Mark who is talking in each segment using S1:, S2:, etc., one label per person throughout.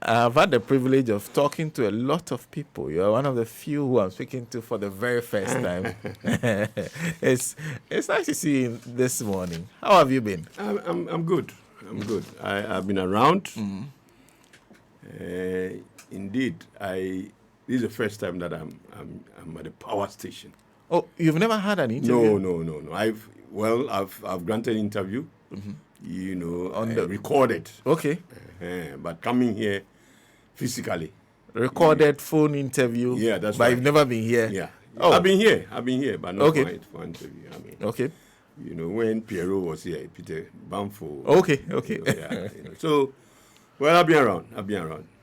S1: I've had the privilege of talking to a lot of people. You're one of the few who I'm speaking to for the very first time. It's nice to see you this morning. How have you been?
S2: I'm good. I'm good. I've been around. Indeed, this is the first time that I'm at a power station.
S1: Oh, you've never had an interview?
S2: No. I've granted interview. Recorded.
S1: Okay.
S2: But coming here physically.
S1: Recorded phone interview.
S2: Yeah, that's
S1: but
S2: right.
S1: You've never been here.
S2: Yeah.
S1: Oh.
S2: I've been here, but not
S1: Okay.
S2: for interview.
S1: Okay.
S2: When Pierrot was here, Peter Bamfo.
S1: Okay.
S2: So, I've been around.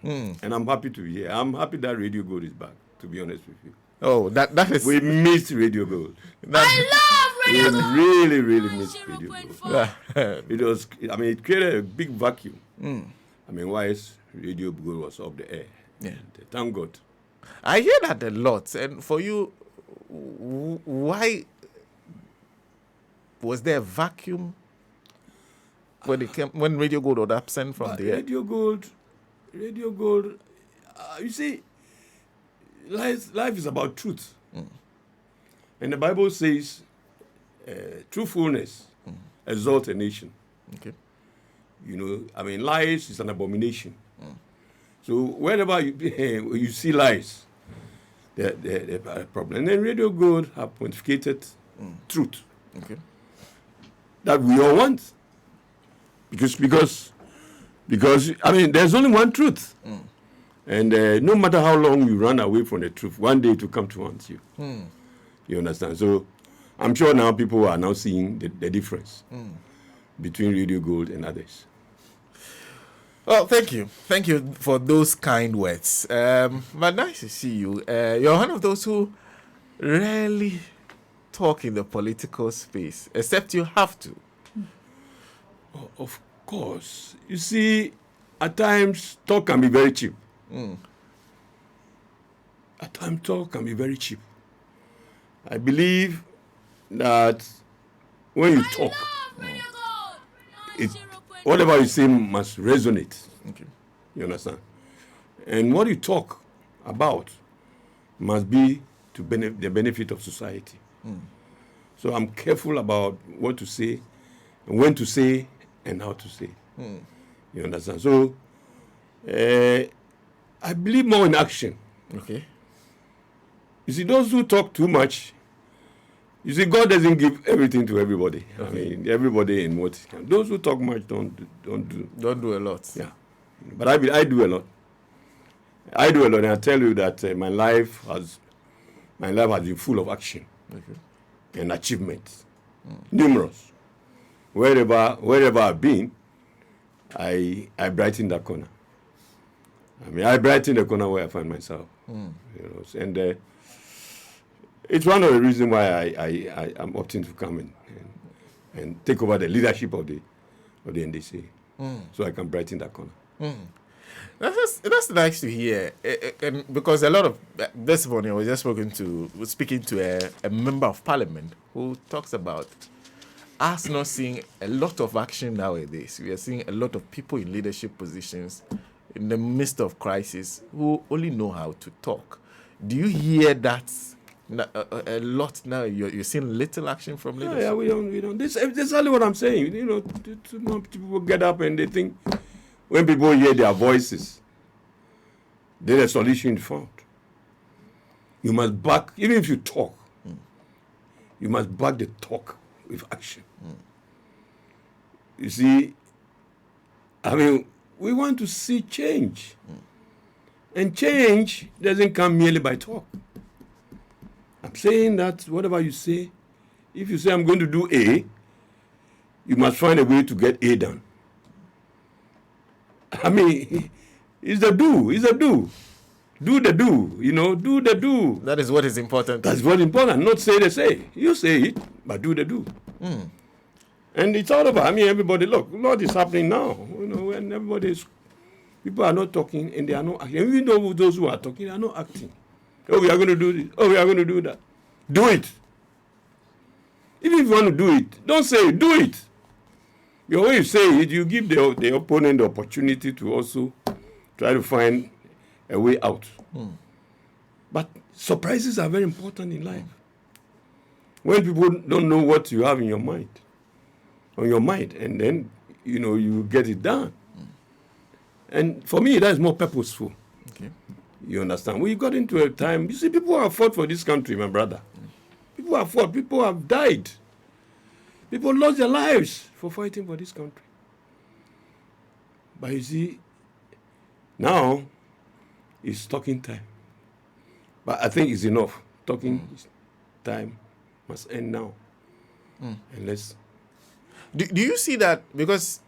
S2: And I'm happy to be here. I'm happy that Radio Gold is back, to be honest with you.
S1: Oh, that is...
S2: We missed Radio Gold.
S3: I love Radio Gold.
S2: We really missed Radio Gold. It created a big vacuum. Why is Radio Gold was off the air?
S1: Yeah.
S2: And thank God.
S1: I hear that a lot. And for you, why was there a vacuum when Radio Gold was absent from the air?
S2: Radio Gold, you see, life is about truth. And the Bible says, truthfulness exalts a nation.
S1: Okay.
S2: Lies is an abomination. So wherever you see lies, there's a problem. And then Radio Gold have pontificated truth.
S1: Okay.
S2: That we all want. Because there's only one truth. And no matter how long you run away from the truth, one day it will come to haunt you. You understand? So I'm sure now people are now seeing the difference between Radio Gold and others.
S1: Well, thank you. Thank you for those kind words. But nice to see you. You're one of those who rarely talk in the political space, except you have to.
S2: Oh, of course. You see, at times, talk can be very cheap. At times, talk can be very cheap. I believe that when you talk, whatever you say must resonate.
S1: Okay.
S2: You understand? And what you talk about must be to the benefit of society. So I'm careful about what to say, and when to say, and how to say. You understand? So I believe more in action.
S1: Okay.
S2: You see, those who talk too much, you see, God doesn't give everything to everybody.
S1: Okay.
S2: Everybody in what he can. Those who talk much don't
S1: do a lot.
S2: Yeah. But I do a lot. And I tell you that my life has been full of action and achievements. Numerous. Wherever I've been, I brighten that corner. I brighten the corner where I find myself. And it's one of the reasons why I'm opting to come and take over the leadership of the NDC, so I can brighten that corner.
S1: That's nice to hear, and because a lot of this morning I was just speaking to a member of parliament who talks about us not seeing a lot of action nowadays. We are seeing a lot of people in leadership positions in the midst of crisis who only know how to talk. Do you hear that a lot now? You're seeing little action from leadership?
S2: Yeah, we don't. This is exactly what I'm saying. Too much people get up and they think when people hear their voices, then a solution is found. You must back, even if you talk, you must back the talk with action. You see, we want to see change. And change doesn't come merely by talk. I'm saying that whatever you say, if you say I'm going to do A, you must find a way to get A done. It's the do. Do the do, do the do.
S1: That is what is important.
S2: That's what is important, not say the say. You say it, but do the do. And it's all about, everybody, look, a lot is happening now. When people are not talking and they are not acting. Even though those who are talking are not acting. Oh, we are going to do this. Oh, we are going to do that. Do it. Even if you want to do it, don't say it, do it. Because when you say it, you give the opponent the opportunity to also try to find a way out. But surprises are very important in life. When people don't know what you have in your mind, and then, you get it done. And for me, that is more purposeful.
S1: Okay.
S2: You understand? We got into a time, you see, people have fought for this country, my brother. People have fought, people have died. People lost their lives for fighting for this country. But you see, now it's talking time. But I think it's enough. Talking time must end now. And let's...
S1: Do you see that? Because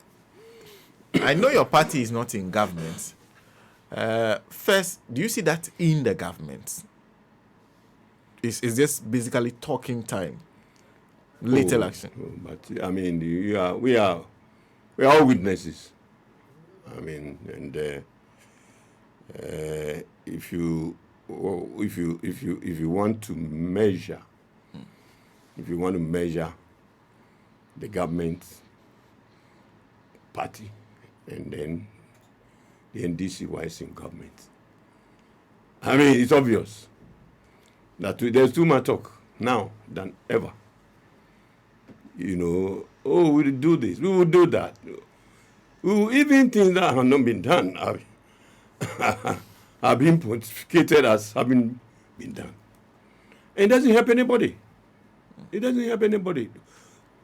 S1: I know your party is not in government. First, do you see that in the government? It's just basically talking time. Little action.
S2: But I mean, we are all witnesses. I mean, and if you want to measure, the government party, and then the NDC was in government, I mean, it's obvious that there's too much talk now than ever. We will do this, we will do that. Even things that have not been done have been pontificated as having been done. And it doesn't help anybody. It doesn't help anybody.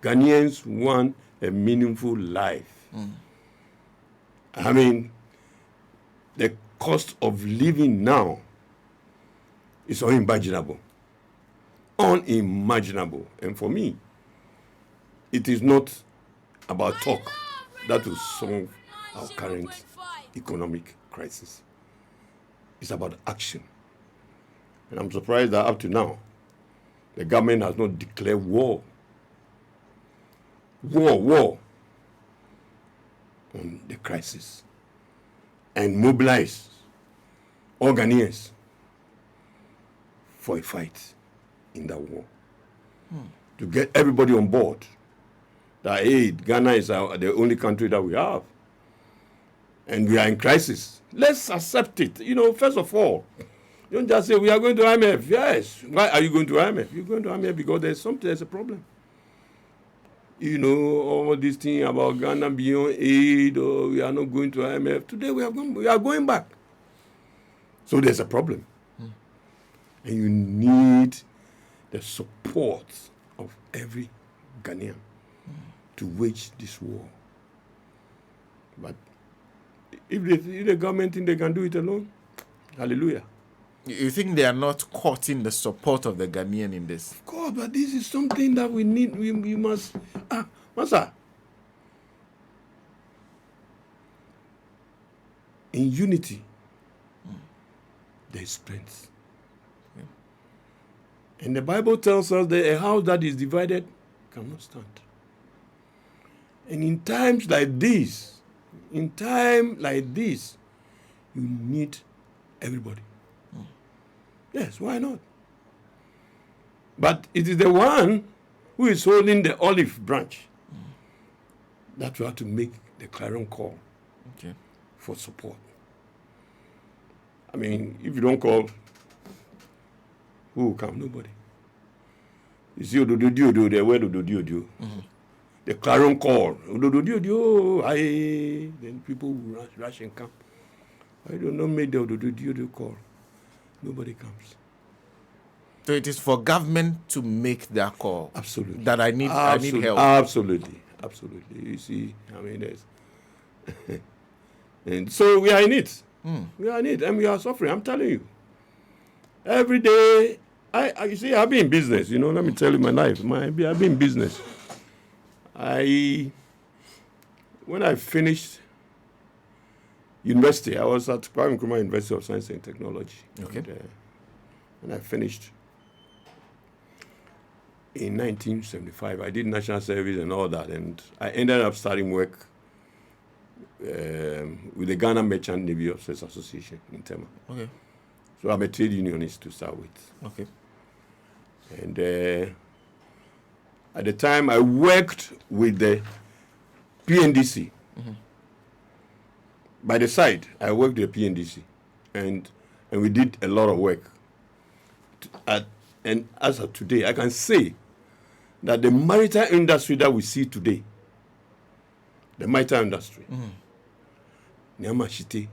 S2: Ghanaians want a meaningful life. I mean, the cost of living now is unimaginable. Unimaginable. And for me, it is not about talk that will solve our current economic crisis. It's about action. And I'm surprised that up to now, the government has not declared war on the crisis and mobilize all Ghanaians for a fight in that war. To get everybody on board that, hey, Ghana is the only country that we have, and we are in crisis. Let's accept it. First of all, don't just say we are going to IMF. Yes. Why are you going to IMF? You're going to IMF because there's a problem. All this thing about Ghana beyond aid, or we are not going to IMF. Today we are going back. So there's a problem. And you need the support of every Ghanaian to wage this war. But if the government think they can do it alone, hallelujah.
S1: You think they are not courting the support of the Ghanaian in this?
S2: Of course, but this is something that we need. We must. Master, in unity, there is strength. And the Bible tells us that a house that is divided cannot stand. And in times like this, you need everybody. Yes, why not? But it is the one who is holding the olive branch that will have to make the clarion call for support. I mean, if you don't call, who will come? Nobody. You see, the word the clarion call, then people will rush and come. I do not make the call. Nobody comes.
S1: So it is for government to make that call.
S2: Absolutely.
S1: That I need help.
S2: Absolutely. You see, I mean, there's and so we are in it. We are in it, and we are suffering. I'm telling you. Every day, you see, I've been in business. Let me tell you my life. I've been in business. When I finished university, I was at Kwame Nkrumah University of Science and Technology.
S1: Okay.
S2: And I finished in 1975. I did national service and all that, and I ended up starting work with the Ghana Merchant Navy Officers Association in Tema.
S1: Okay.
S2: So I'm a trade unionist to start with.
S1: Okay.
S2: And at the time, I worked with the PNDC. By the side, I worked at PNDC, and we did a lot of work. And as of today, I can say that the maritime industry that we see today, the maritime industry, Nii Armah Ashittey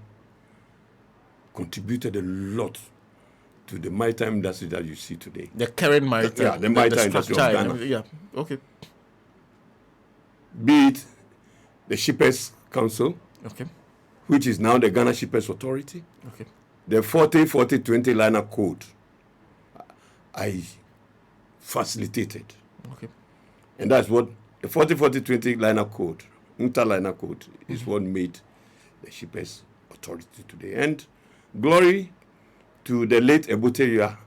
S2: contributed a lot to the maritime industry that you see today.
S1: The current maritime,
S2: the maritime industry of
S1: structure,
S2: Ghana.
S1: yeah, okay.
S2: Be it the Shippers Council,
S1: Okay.
S2: which is now the Ghana Shippers Authority,
S1: Okay.
S2: the 40-40-20 liner code, I facilitated.
S1: Okay.
S2: And that's what the 40-40-20 liner code, interliner code, is what made the Shippers Authority today. And glory to the late Ebuteria,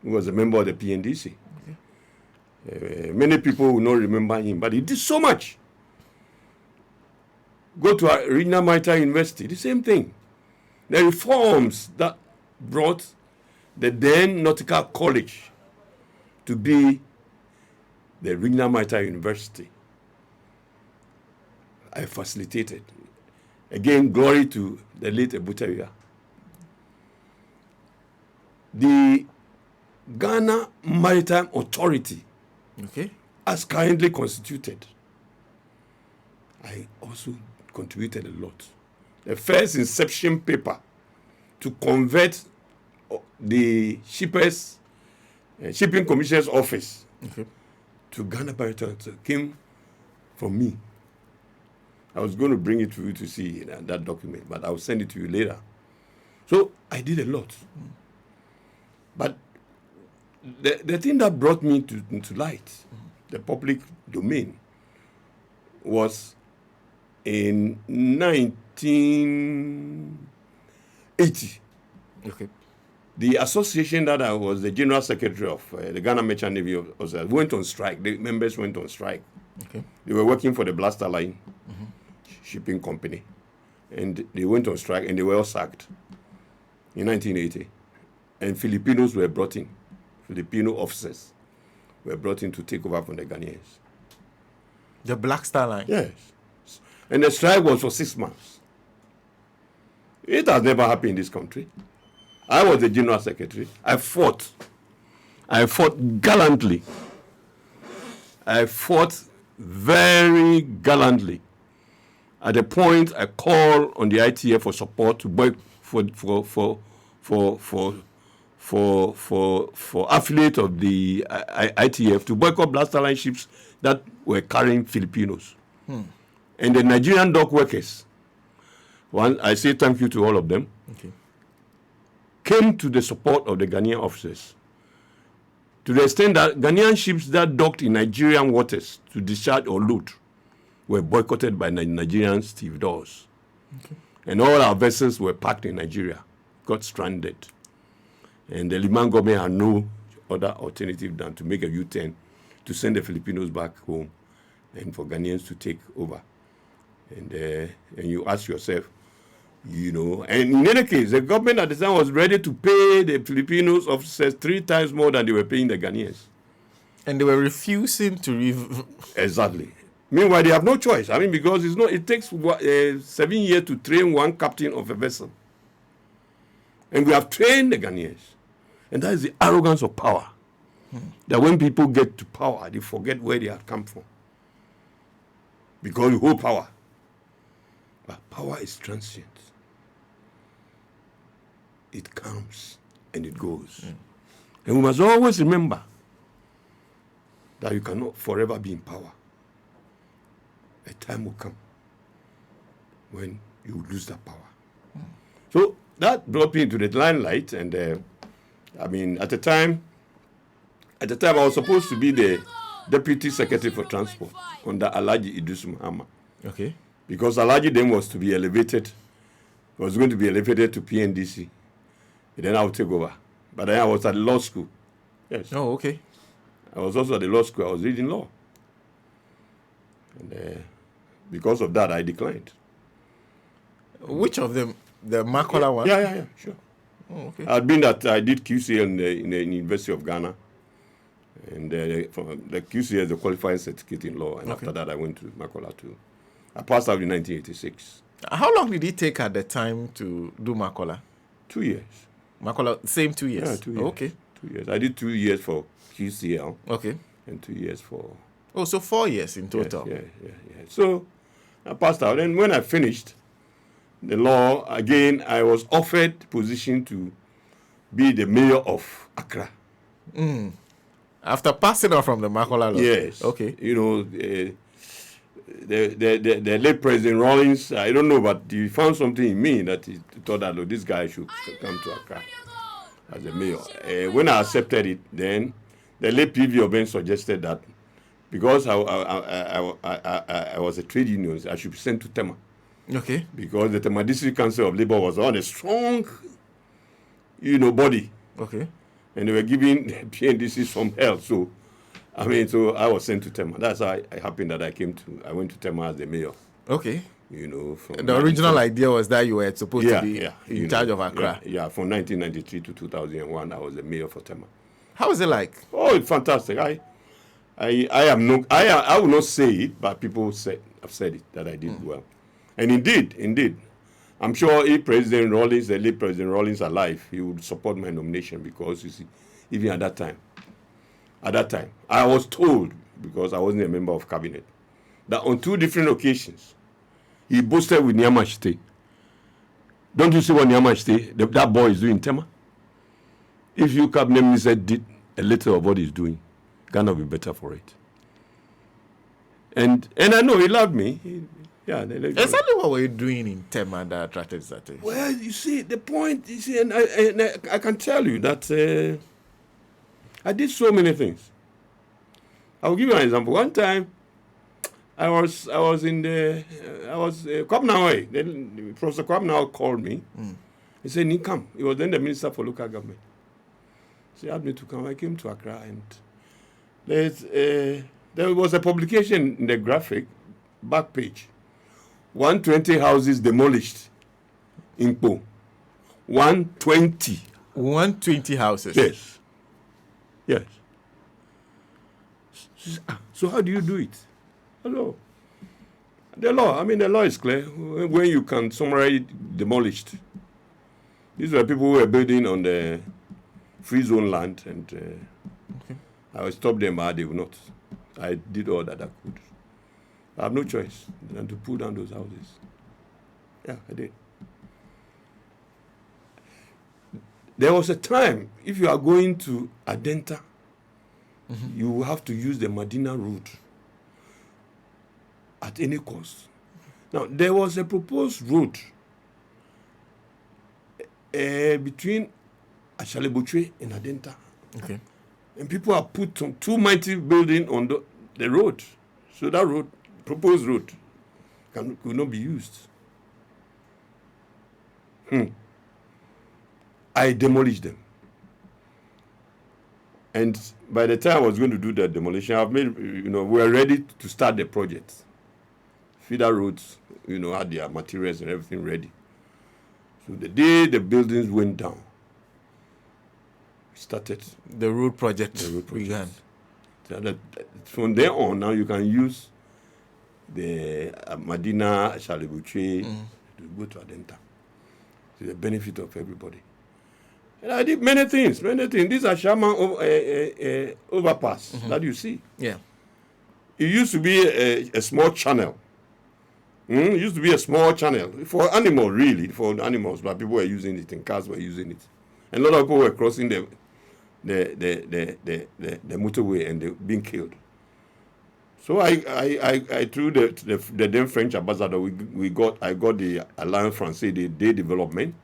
S2: who was a member of the PNDC. Many people will not remember him, but he did so much. Go to our Regional Maritime University, the same thing. The reforms that brought the then Nautical College to be the Regional Maritime University, I facilitated. Again, glory to the late Ebuteria. The Ghana Maritime Authority,
S1: Okay.
S2: as currently constituted, I also contributed a lot. The first inception paper to convert the Shipping Commissioner's office
S1: Okay.
S2: to Ghana Maritime came from me. I was going to bring it to you to see that document, but I'll send it to you later. So I did a lot. But the thing that brought me into light, the public domain, was in 1980.
S1: Okay.
S2: The association that I was the general secretary of, the Ghana Merchant Navy, went on strike. The members went on strike.
S1: Okay.
S2: They were working for the Blaster Line shipping company. And they went on strike and they were all sacked in 1980. And Filipinos were brought in. Filipino officers were brought in to take over from the Ghanaians.
S1: The Black Star Line.
S2: Yes. And the strike was for 6 months. It has never happened in this country. I was the general secretary. I fought gallantly. I fought very gallantly. At the point, I called on the ITF for support to for affiliate of the ITF to boycott Blaster Line ships that were carrying Filipinos. And the Nigerian dock workers, I say thank you to all of them,
S1: Okay.
S2: came to the support of the Ghanaian officers to the extent that Ghanaian ships that docked in Nigerian waters to discharge or load were boycotted by Nigerian stevedores.
S1: Okay.
S2: And all our vessels were parked in Nigeria, got stranded. And the Liman government had no other alternative than to make a U-turn to send the Filipinos back home and for Ghanaians to take over. And you ask yourself, and in any case, the government at the time was ready to pay the Filipinos officers 3 times more than they were paying the Ghanaians.
S1: And they were refusing to
S2: Exactly. Meanwhile, they have no choice. Because it takes 7 years to train one captain of a vessel. And we have trained the Ghanaians. And that is the arrogance of power. That when people get to power, they forget where they have come from. Because you hold power. But power is transient. It comes and it goes. And we must always remember that you cannot forever be in power. A time will come when you lose that power. So that brought me into the limelight, and at the time I was supposed to be the Deputy Secretary for Transport under Alhaji Idris Muhammad.
S1: Okay.
S2: Because Alhaji then was going to be elevated to PNDC. And then I would take over. But then I was at law school. Yes.
S1: Oh, okay.
S2: I was also at the law school. I was reading law. And because of that, I declined.
S1: Which of them? The Makola one?
S2: Yeah, sure.
S1: Oh, okay.
S2: I did QCL in the University of Ghana. And from the QCL is the qualifying certificate in law. And after that, I went to Makola to I passed out in 1986.
S1: How long did it take at the time to do Makola?
S2: 2 years.
S1: Makola, same 2 years?
S2: Yeah, 2 years.
S1: Okay.
S2: 2 years. I did 2 years for QCL.
S1: Okay.
S2: And 2 years for...
S1: Oh, so 4 years in total.
S2: Yeah. So I passed out. And when I finished the law, again, I was offered position to be the mayor of Accra.
S1: After passing out from the Makola law?
S2: Yes.
S1: Okay.
S2: You know, the late President Rawlings, I don't know, but he found something in me that he thought that, this guy should come to Accra as a mayor. When I accepted it, then the late PV Oben suggested that because I was a trade union, I should be sent to Tema.
S1: Okay.
S2: Because the Tema District Council of Labour was on a strong, body.
S1: Okay.
S2: And they were giving PNDC some help. So I was sent to Tema. That's how it happened that I went to Tema as the mayor.
S1: Okay.
S2: From
S1: the original idea was that you were supposed to be in charge of Accra.
S2: Yeah, from 1993 to 2001, I was the mayor for Tema.
S1: How was it like?
S2: Oh, it's fantastic. I will not say it, but people have said it, that I did well. And indeed, I'm sure if President Rawlings, the late President Rawlings alive, he would support my nomination because, you see, even at that time, I was told, because I wasn't a member of cabinet, that on 2 different occasions, he boasted with Nii Armah Ashittey. Don't you see what Nii Armah Ashittey, that boy is doing in Tema? If you cabinet minister did a little of what he's doing, Ghana will be better for it. And I know he loved me.
S1: Exactly what were you doing in Tema that attracted his attention?
S2: Well, you see, the point, and I can tell you that I did so many things. I'll give you an example. One time, I was Kwabena. Professor Kwabena called me. He said, "Nii, come." He was then the Minister for Local Government. He asked me to come. I came to Accra, and there was a publication in the graphic back page. 120 houses demolished in Po. 120.
S1: 120 houses?
S2: Yes. So how do you do it? Hello. The law is clear. When you can summarize demolished. These were people who were building on the free zone land, and I will stop them, but they will not. I did all that I could. I have no choice than to pull down those houses. Yeah, I did. There was a time, if you are going to Adenta, you will have to use the Medina route at any cost. Now, there was a proposed route between Ashalebutwe and Adenta.
S1: Okay.
S2: And people have put some 2 mighty buildings on the road. So that road, proposed road, could not be used. I demolished them. And by the time I was going to do that demolition, I've made, we were ready to start the project. Feeder roads, had their materials and everything ready. So the day the buildings went down, we started.
S1: The road project began.
S2: So from there on, now you can use the Medina, Ashalebutwe to go to Adenta. To the benefit of everybody. And I did many things. These are Shaman overpass that you see.
S1: Yeah.
S2: It used to be a small channel. It used to be a small channel for animals, really, but people were using it and cars were using it. And a lot of people were crossing the motorway and they were being killed. So I through the then French ambassador, I got the Alliance Française de Development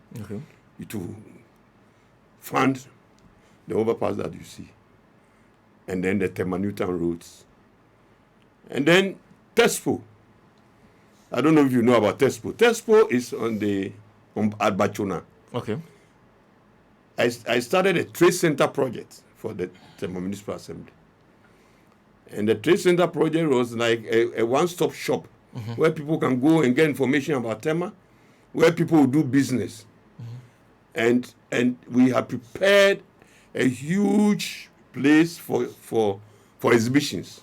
S2: to fund the overpass that you see, and then the Tema Newtown roads, and then Tespo. I don't know if you know about Tespo. Tespo is at Bachona.
S1: Okay.
S2: I started a trade center project for the Tema Municipal Assembly. And the trade center project was like a one-stop shop where people can go and get information about Tema, where people will do business. And we have prepared a huge place for exhibitions.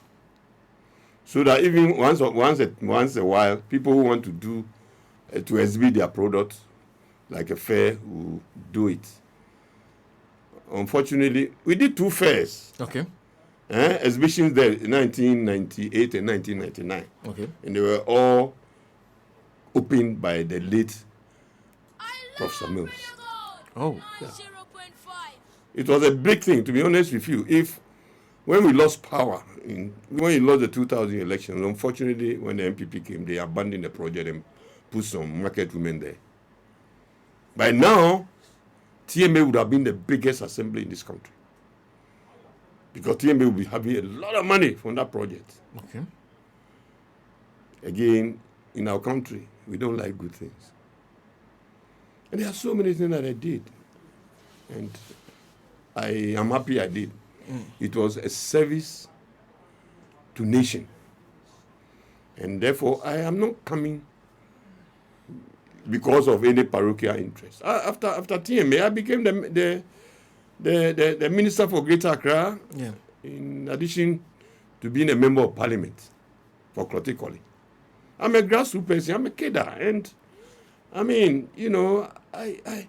S2: So that even once a while, people who want to do to exhibit their product, like a fair, will do it. Unfortunately, we did 2 fairs.
S1: Okay.
S2: Exhibitions there in 1998 and 1999.
S1: Okay.
S2: And they were all opened by the late Professor Mills.
S1: Oh.
S2: Yeah. It was a big thing, to be honest with you. When we lost power, when we lost the 2000 elections, unfortunately, when the MPP came, they abandoned the project and put some market women there. By now, TMA would have been the biggest assembly in this country. Because TMA will be having a lot of money from that project.
S1: Okay.
S2: Again, in our country, we don't like good things. And there are so many things that I did. And I am happy I did. It was a service to nation. And therefore, I am not coming because of any parochial interest. After TMA, I became the Minister for Greater Accra, in addition to being a member of Parliament for Cloticoli. I'm a grassroots person, I'm a cadre, and I mean, you know, if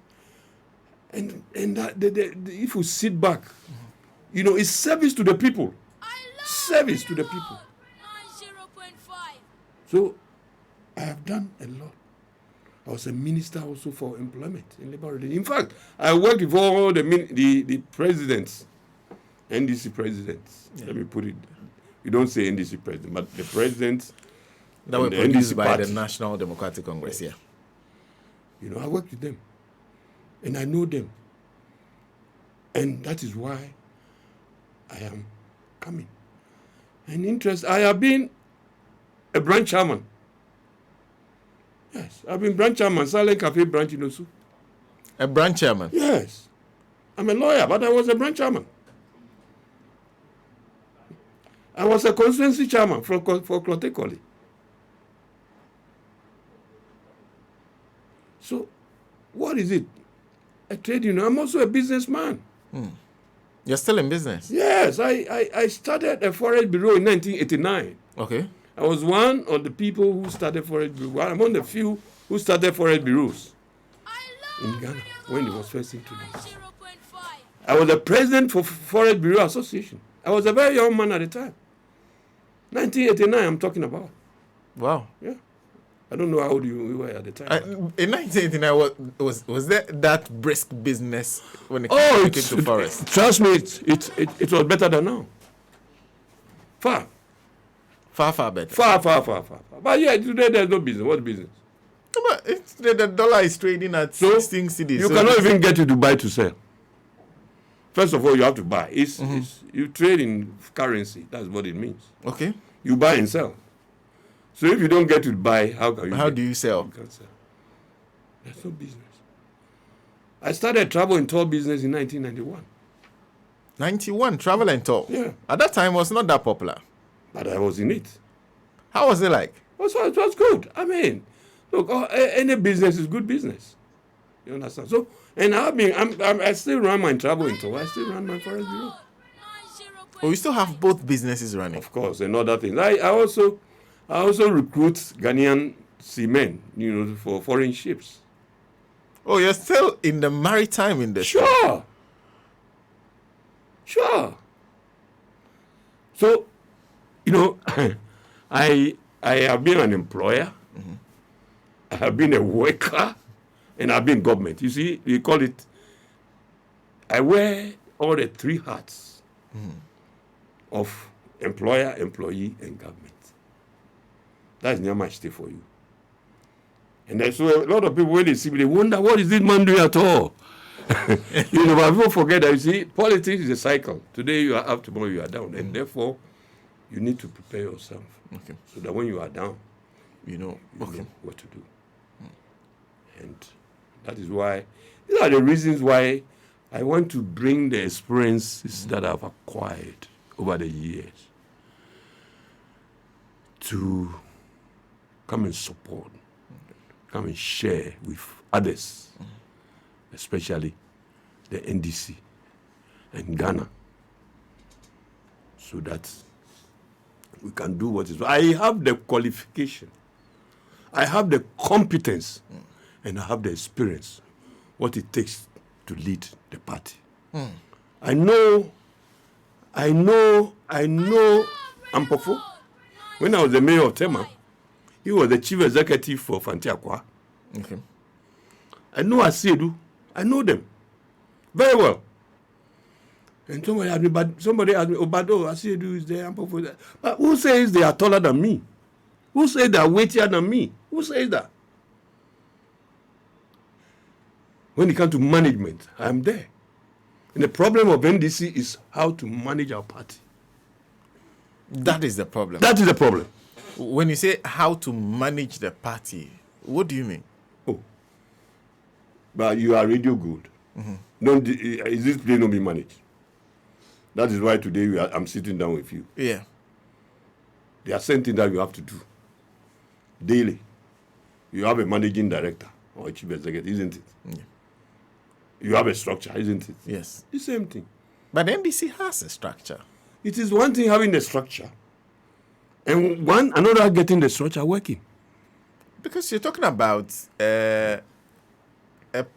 S2: you sit back, you know, it's service to the people. Service to the people. So, I have done a lot. I was a minister also for employment in labor relations. In fact, I worked with all the presidents, NDC presidents. Let me put it. You don't say NDC president, but the presidents
S1: that were produced by the National Democratic Congress. Yeah.
S2: You know, I worked with them, and I know them, and that is why I am coming. And interest. I have been a branch chairman. Yes, I've been branch chairman, Silent Cafe branch in Osu.
S1: A branch chairman?
S2: Yes. I'm a lawyer, but I was a branch chairman. I was a constituency chairman for Cloticoli. So, what is it? A trade union. I'm also a businessman.
S1: You're still in business?
S2: Yes, I started a forest bureau in 1989.
S1: Okay.
S2: I was one of the people who started forest bureau. I'm one of the few who started forest bureaus in Ghana when it was first introduced. I was the president for Forest Bureau Association. I was a very young man at the time. 1989, I'm talking about.
S1: Wow.
S2: Yeah. I don't know how old you were at the time.
S1: In 1989, was there that brisk business when it came to forest?
S2: Trust me, it was better than now. Far
S1: Far better.
S2: Far. But yeah, today there's no business. What business?
S1: No, but the dollar is trading at 16 cedis.
S2: You cannot even get to Dubai to sell. First of all, you have to buy. You trade in currency. That's what it means.
S1: Okay.
S2: You buy and sell. So if you don't get to buy, how can you?
S1: How do you sell?
S2: You can't sell. There's no business. I started travel and tour business in 1991.
S1: 91, travel and tour.
S2: Yeah.
S1: At that time, it was not that popular.
S2: But I was in it.
S1: How was it like?
S2: It was good. I mean, look, any business is good business. You understand? So, and I still run my travel and tour. I still run my forest bureau.
S1: Oh, you still have both businesses running?
S2: Of course, and other things. I also recruit Ghanaian seamen, you know, for foreign ships.
S1: Oh, you're still in the maritime industry?
S2: Sure. So, you know, I have been an employer, I have been a worker, and I've been government. You see, we call it, I wear all the 3 hats of employer, employee, and government. That's Nii Armah Ashittey for you. And so a lot of people, when they see me, they wonder, what is this man doing at all? You know, but people forget that, you see, politics is a cycle. Today you are up, tomorrow you are down. And therefore, you need to prepare yourself.
S1: Okay.
S2: So that when you are down,
S1: you know
S2: what to do. And that is why, these are the reasons why I want to bring the experiences that I've acquired over the years to come and support, come and share with others, especially the NDC and Ghana, so that we can do what is right. I have the qualification. I have the competence. And I have the experience, what it takes to lead the party. I know Ampofo. When I was the mayor of Tema, he was the chief executive for Fantiakwa.
S1: Okay.
S2: I know Asiedu. I know them very well. And somebody asked me, Obado, Asiedu is there, Ampofo is there. But who says they are taller than me? Who says they are weightier than me? Who says that? When it comes to management, I am there. And the problem of NDC is how to manage our party.
S1: That is the problem.
S2: That is the problem.
S1: When you say how to manage the party, what do you mean?
S2: Oh, but you are radio good. Is this place not being managed? That is why today I'm sitting down with you.
S1: Yeah.
S2: There are certain things that you have to do daily. You have a managing director or a chief executive, isn't it?
S1: Yeah.
S2: You have a structure, isn't it?
S1: Yes.
S2: The same thing.
S1: But NDC has a structure.
S2: It is one thing having the structure, and another getting the structure working.
S1: Because you're talking about a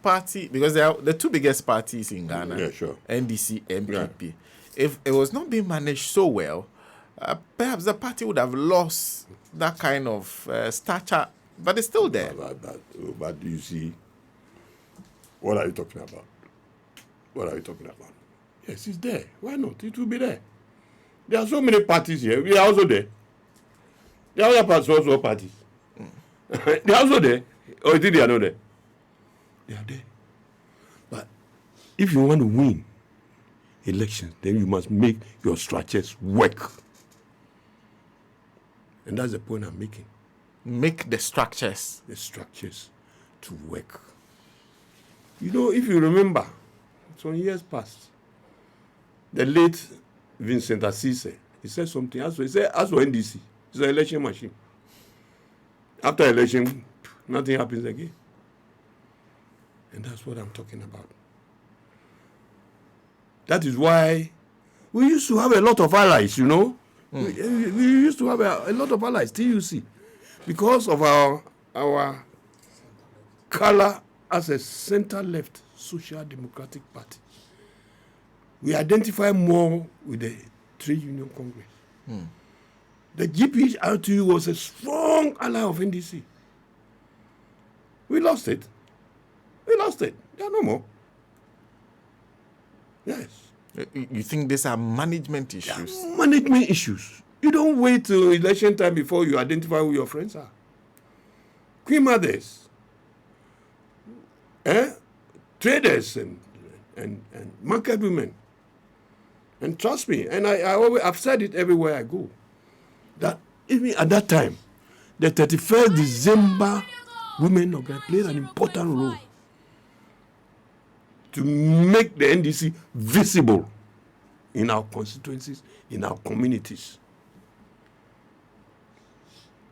S1: party, because they are the two biggest parties in Ghana.
S2: Yeah, sure.
S1: NDC, MPP.
S2: Yeah.
S1: If it was not being managed so well, perhaps the party would have lost that kind of stature, but it's still there.
S2: But you see, what are you talking about? What are you talking about? Yes, it's there. Why not? It will be there. There are so many parties here. We are also there. There are other parties, also parties. They are also there. Or you think they are not there? They are there. But if you want to win elections, then you must make your structures work. And that's the point I'm making.
S1: Make the structures.
S2: The structures to work. You know, if you remember, some years past, the late Vincent Assise, he said something. He said, as for NDC, it's an election machine. After election, nothing happens again. And that's what I'm talking about. That is why we used to have a lot of allies, you know. We used to have a lot of allies, TUC, because of our color as a center-left social democratic party. We identify more with the Trade Union Congress. The GPRTU was a strong ally of NDC. We lost it. They are no more. Yes.
S1: You think these are management issues?
S2: Management issues. You don't wait till election time before you identify who your friends are. Queen mothers, traders, and market women. And trust me, and I've said it everywhere I go, that even at that time, the 31st December women played an important role to make the NDC visible in our constituencies, in our communities.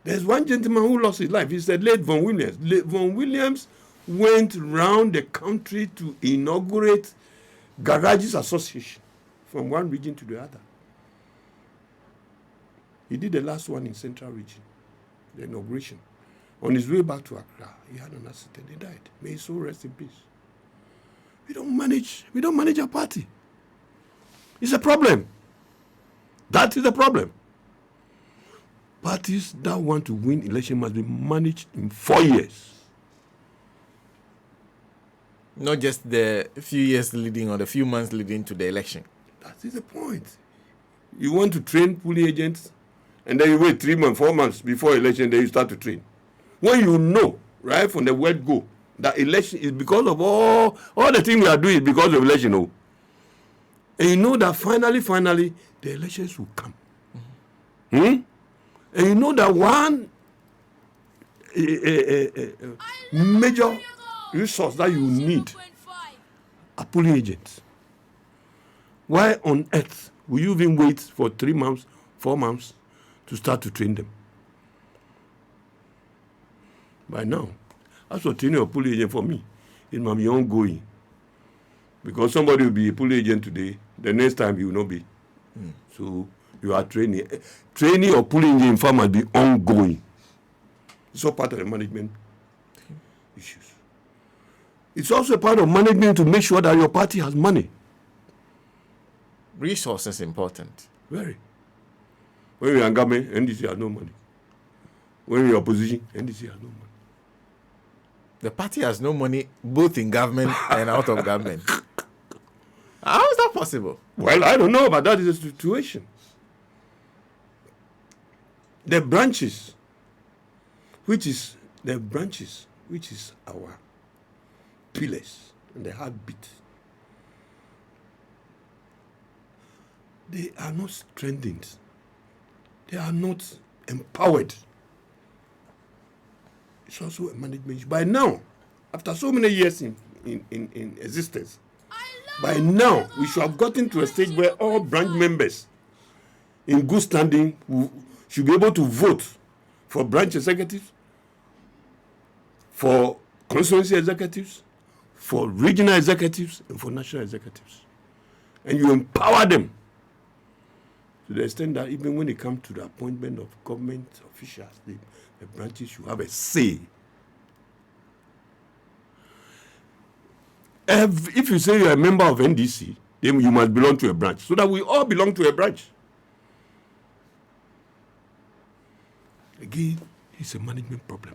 S2: There's one gentleman who lost his life. He's the late Von Williams. Von Williams went round the country to inaugurate Garages Association from one region to the other. He did the last one in Central Region, the inauguration. On his way back to Accra, he had an accident. He died. May his soul rest in peace. We don't manage our party. It's a problem. That is the problem. Parties that want to win election must be managed in 4 years.
S1: Not just the few years leading or the few months leading to the election.
S2: That is the point. You want to train polling agents, and then you wait 3 months, 4 months before election, then you start to train. When you know, right from the word go, that election is because of all the things we are doing is because of election. Oh. And you know that finally, the elections will come. And you know that one major resource that you need are polling agents. Why on earth will you even wait for 3 months, 4 months to start to train them? By now, as for training a polling agent for me, it might be ongoing. Because somebody will be a polling agent today, the next time he will not be. So You are training. Training or pulling engine in farm must be ongoing. It's all part of the management issues. It's also a part of management to make sure that your party has money.
S1: Resources important.
S2: Very. When you're in government, NDC has no money. When you're in opposition, NDC has no money.
S1: The party has no money both in government and out of government. How is that possible?
S2: Well, I don't know, but that is the situation. The branches, which is our pillars and the heartbeat, they are not strengthened. They are not empowered. It's also a management issue. By now, after so many years in existence, by now we should have gotten to a stage where all branch members in good standing should be able to vote for branch executives, for constituency executives, for regional executives, and for national executives. And you empower them to the extent that even when it comes to the appointment of government officials, the branches should have a say. If you say you're a member of NDC, then you must belong to a branch, so that we all belong to a branch. Again, it's a management problem.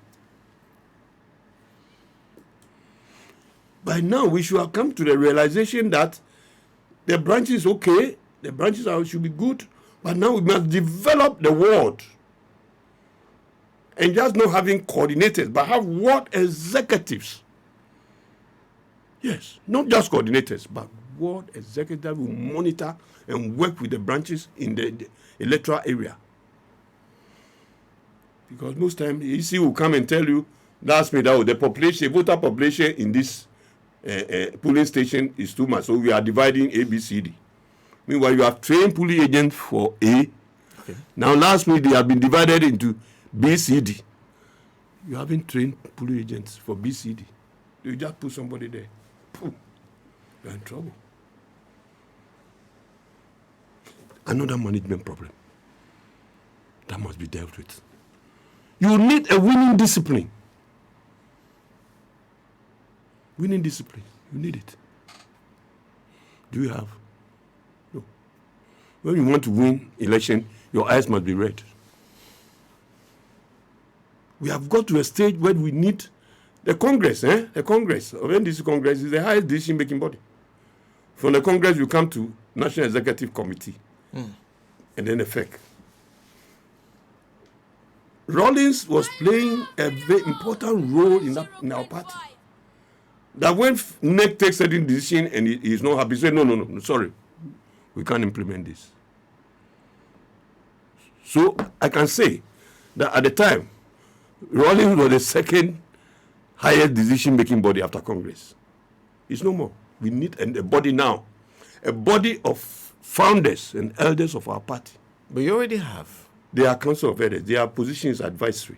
S2: By now, we should have come to the realization that the branch is okay, the branches should be good, but now we must develop the ward. And just not having coordinators, but have ward executives. Yes, not just coordinators, but ward executives will monitor and work with the branches in the electoral area. Because most times, the EC will come and tell you, last minute, the population, voter population in this polling station is too much, so we are dividing A, B, C, D. Meanwhile, you have trained polling agents for A. Okay. Now, last week, they have been divided into B, C, D. You haven't trained polling agents for B, C, D. You just put somebody there. Pooh, you're in trouble. Another management problem that must be dealt with. You need a winning discipline. Winning discipline. You need it. Do you have? No. When you want to win election, your eyes must be red. We have got to a stage where we need the Congress. The Congress, of NDC Congress, is the highest decision-making body. From the Congress, you come to National Executive Committee, and then the FEC. Rawlings was playing a very important role in our party. That when NEC takes certain decision and he is not happy, he said, no, sorry, we can't implement this. So I can say that at the time, Rawlings was the second highest decision-making body after Congress. It's no more. We need a body now, a body of founders and elders of our party.
S1: But you already have.
S2: They are council of elders. Their position is advisory.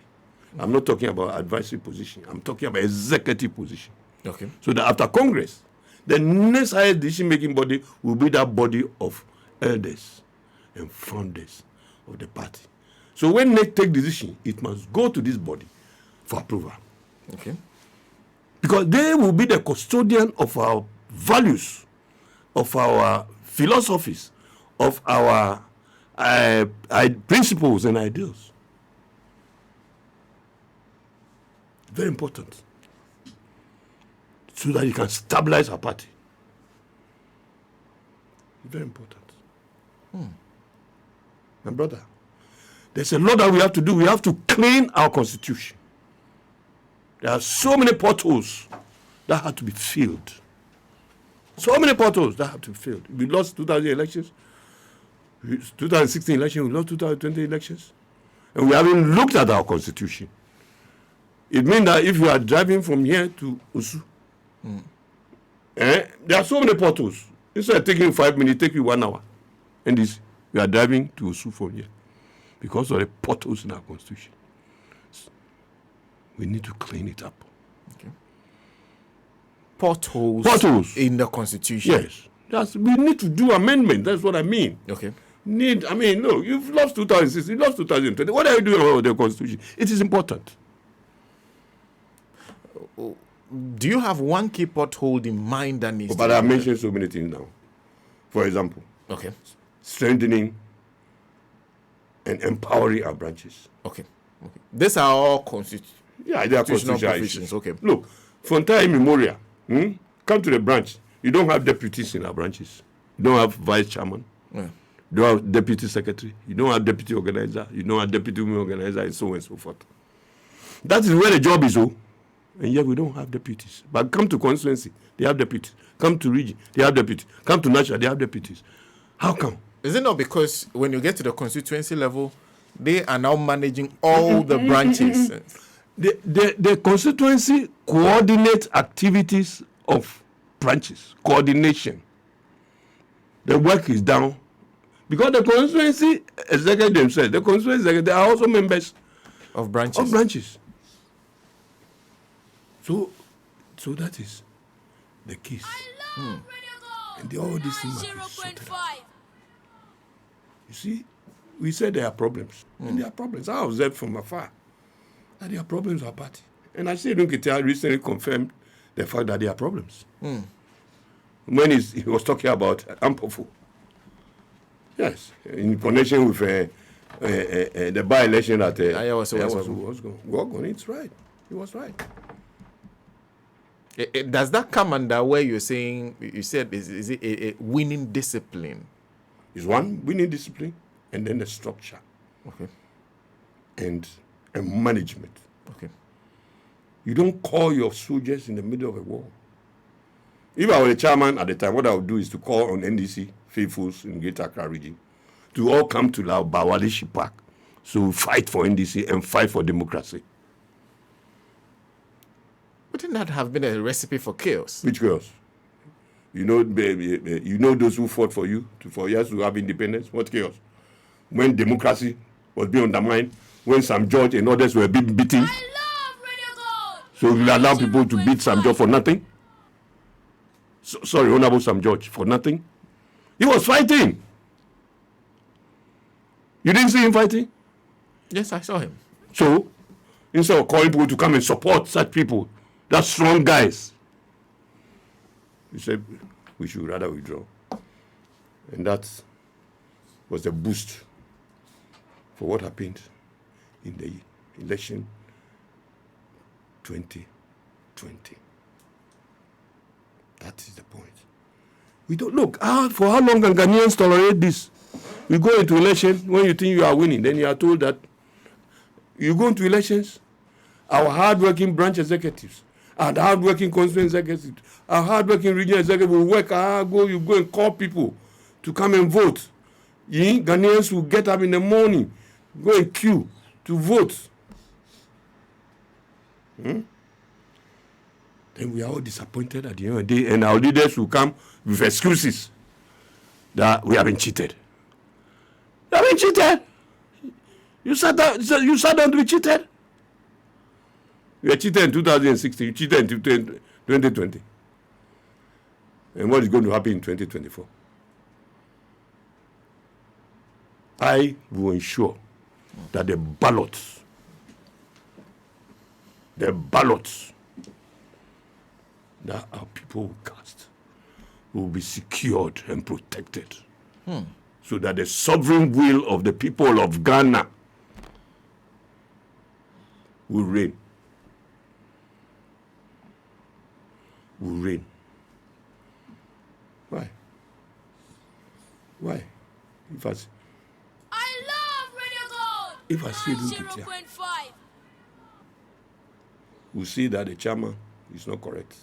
S2: I'm not talking about advisory position. I'm talking about executive position.
S1: Okay.
S2: So that after Congress, the next highest decision-making body will be that body of elders and founders of the party. So when they take decision, it must go to this body for approval.
S1: Okay.
S2: Because they will be the custodian of our values, of our philosophies, of our principles and ideals. Very important. So that you can stabilize our party. Very important. My brother, there's a lot that we have to do. We have to clean our constitution. There are so many potholes that have to be filled. So many potholes that have to be filled. We lost 2000 elections. 2016 election, we lost 2020 elections. And we haven't looked at our constitution. It means that if you are driving from here to Osu, there are so many potholes. Instead of taking 5 minutes, take you 1 hour. And this, we are driving to Osu from here because of the potholes in our constitution. We need to clean it up.
S1: Okay. Potholes in the constitution.
S2: Yes. We need to do amendment. That's what I mean.
S1: Okay.
S2: Look, you've lost 2006, you lost 2020. What are you doing about the Constitution? It is important.
S1: Do you have one key pothole in mind that needs
S2: But
S1: to
S2: I
S1: be
S2: mentioned so many things now. For example,
S1: Okay.
S2: strengthening and empowering our branches.
S1: Okay. These are all
S2: Yeah, they are
S1: constitutional
S2: constitutional
S1: provisions.
S2: issues.
S1: Okay.
S2: Look, from time immemorial, come to the branch. You don't have deputies in our branches. You don't have vice chairman.
S1: Yeah.
S2: You don't have deputy secretary. You don't have deputy organizer. You don't have deputy women organizer, and so on and so forth. That is where the job is, and yet we don't have deputies. But come to constituency, they have deputies. Come to region, they have deputies. Come to national, they have deputies. How come?
S1: Is it not because when you get to the constituency level, they are now managing all the branches?
S2: The constituency coordinates activities of branches. Coordination. The work is done because the constituency executive themselves, the constituency executive, they are also members
S1: Of branches.
S2: of branches. So that is the keys. And all these things must be sorted out. You see, we said there are problems. And there are problems. I observed from afar that there are problems with our party. And I see Dunketia recently confirmed the fact that there are problems. When he was talking about Ampofu. Yes, in connection with the by-election that was going. It's right. He was right.
S1: Does that come under where you're saying, you said, is it a winning discipline?
S2: It's one, winning discipline, and then the structure.
S1: Okay.
S2: And management.
S1: Okay.
S2: You don't call your soldiers in the middle of a war. If I were the chairman at the time, what I would do is to call on NDC faithfuls in Greater Accra region to all come to Bawalishi Park. So fight for NDC and fight for democracy.
S1: Wouldn't that have been a recipe for chaos?
S2: Which chaos? You know those who fought for you for years to have independence. What chaos? When democracy was being undermined, when Sam George and others were being beaten. So you allow people to beat Sam George for nothing? Sorry, Honorable Sam George, for nothing? He was fighting. You didn't see him fighting?
S1: Yes, I saw him.
S2: So, instead of calling people to come and support such people, that's strong guys, he said we should rather withdraw. And that was the boost for what happened in the election 2020. That is the point. We don't look for how long can Ghanaians tolerate this? We go into election when you think you are winning, then you are told that you go into elections. Our hard-working branch executives, our hard-working constituent executives, our hard-working regional executives will work. You go and call people to come and vote. Ghanaians will get up in the morning, go and queue to vote. Then we are all disappointed at the end of the day, and our leaders will come with excuses that we have been cheated. You have been cheated. You sat down to be cheated. You were cheated in 2016. You cheated in 2020. And what is going to happen in 2024? I will ensure that the ballots that our people will cast will be secured and protected. So that the sovereign will of the people of Ghana will reign. Why? If
S3: I love Radio Gold.
S2: If I see Dunketia,
S3: 0.5.
S2: we'll see that the chairman is not correct.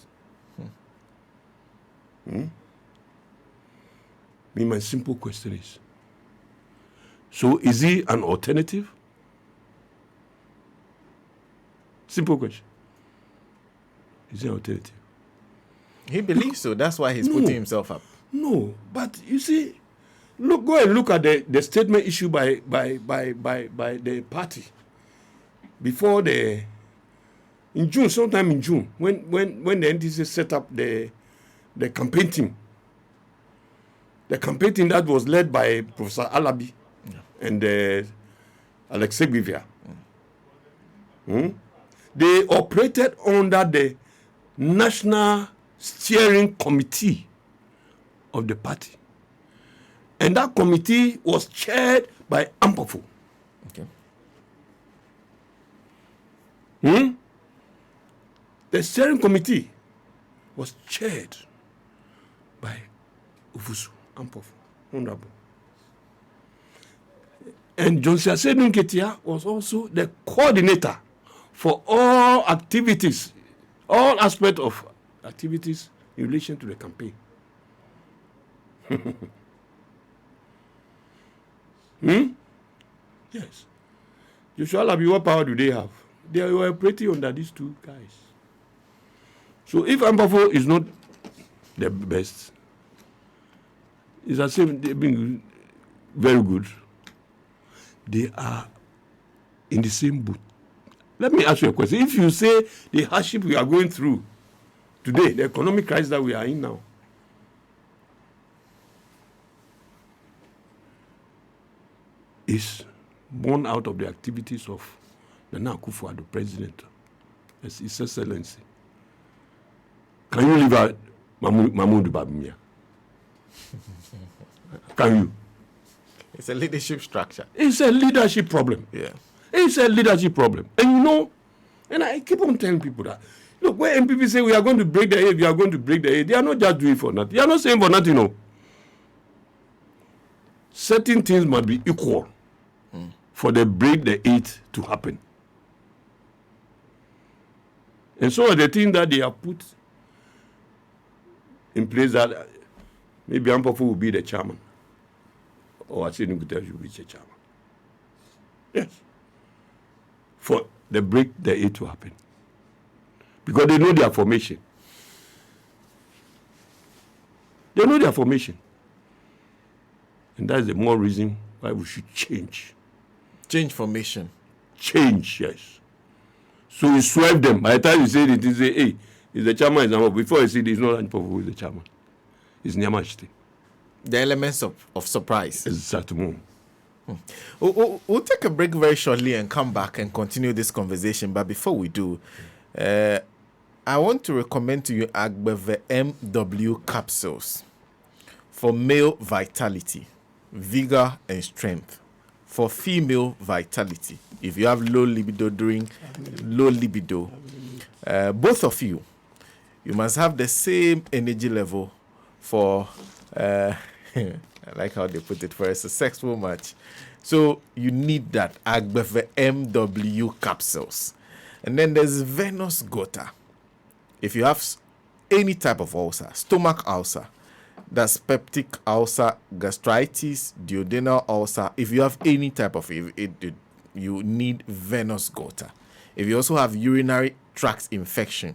S2: My simple question is, so is he an alternative? Simple question. Is he an alternative?
S1: He believes so. That's why he's putting himself up.
S2: No, but you see, go and look at the statement issued by the party before sometime in June, when the NDC set up the campaign team. the campaign team that was led by Professor Alabi and Alex Segbivia, they operated under the National Steering Committee of the party. And that committee was chaired by Ampofo.
S1: Okay.
S2: The steering committee was chaired by Ufusu Ampofo, Honorable. And Johnson Asedun Ketia was also the coordinator for all activities, all aspects of activities in relation to the campaign. Yes. Joshua Alabi, what power do they have? They were operating under these two guys. So if Ampofo is not the best, it's the same, they've been very good. They are in the same boat. Let me ask you a question. If you say the hardship we are going through today, the economic crisis that we are in now, is born out of the activities of Nana Akufo-Addo, President, His Excellency. Can you leave out Mahmoud Babimia? Can you?
S1: It's a leadership structure.
S2: It's a leadership problem.
S1: Yeah.
S2: It's a leadership problem. And you know, and I keep on telling people that, look, when MPP say we are going to break the aid, we are going to break the aid, they are not just doing it for nothing. They are not saying for nothing, no. Certain things must be equal for the break the aid to happen. And so the thing that they have put in place that maybe Ampofo will be the chairman, or Asedun Ketia will be the chairman. Yes. For the break the aid to happen. Because they know their formation. They know their formation. And that's the more reason why we should change.
S1: Change formation.
S2: Change, yes. So you swerve them. By the time you say it, you say, hey, is the chairman is Ampofo. Before you see it, it's not Ampofo who is the chairman. It's Nii Armah Ashittey.
S1: The elements of surprise.
S2: Exactly.
S1: We'll take a break very shortly and come back and continue this conversation. But before we do, I want to recommend to you Agbeve MW capsules for male vitality, vigor, and strength. For female vitality, if you have low libido, both of you must have the same energy level for, I like how they put it, for a successful match. So you need that Agbeve MW capsules. And then there's venous gota. If you have any type of ulcer, stomach ulcer, that's peptic ulcer, gastritis, duodenal ulcer. If you have any type of it, you need venous gota. If you also have urinary tract infection,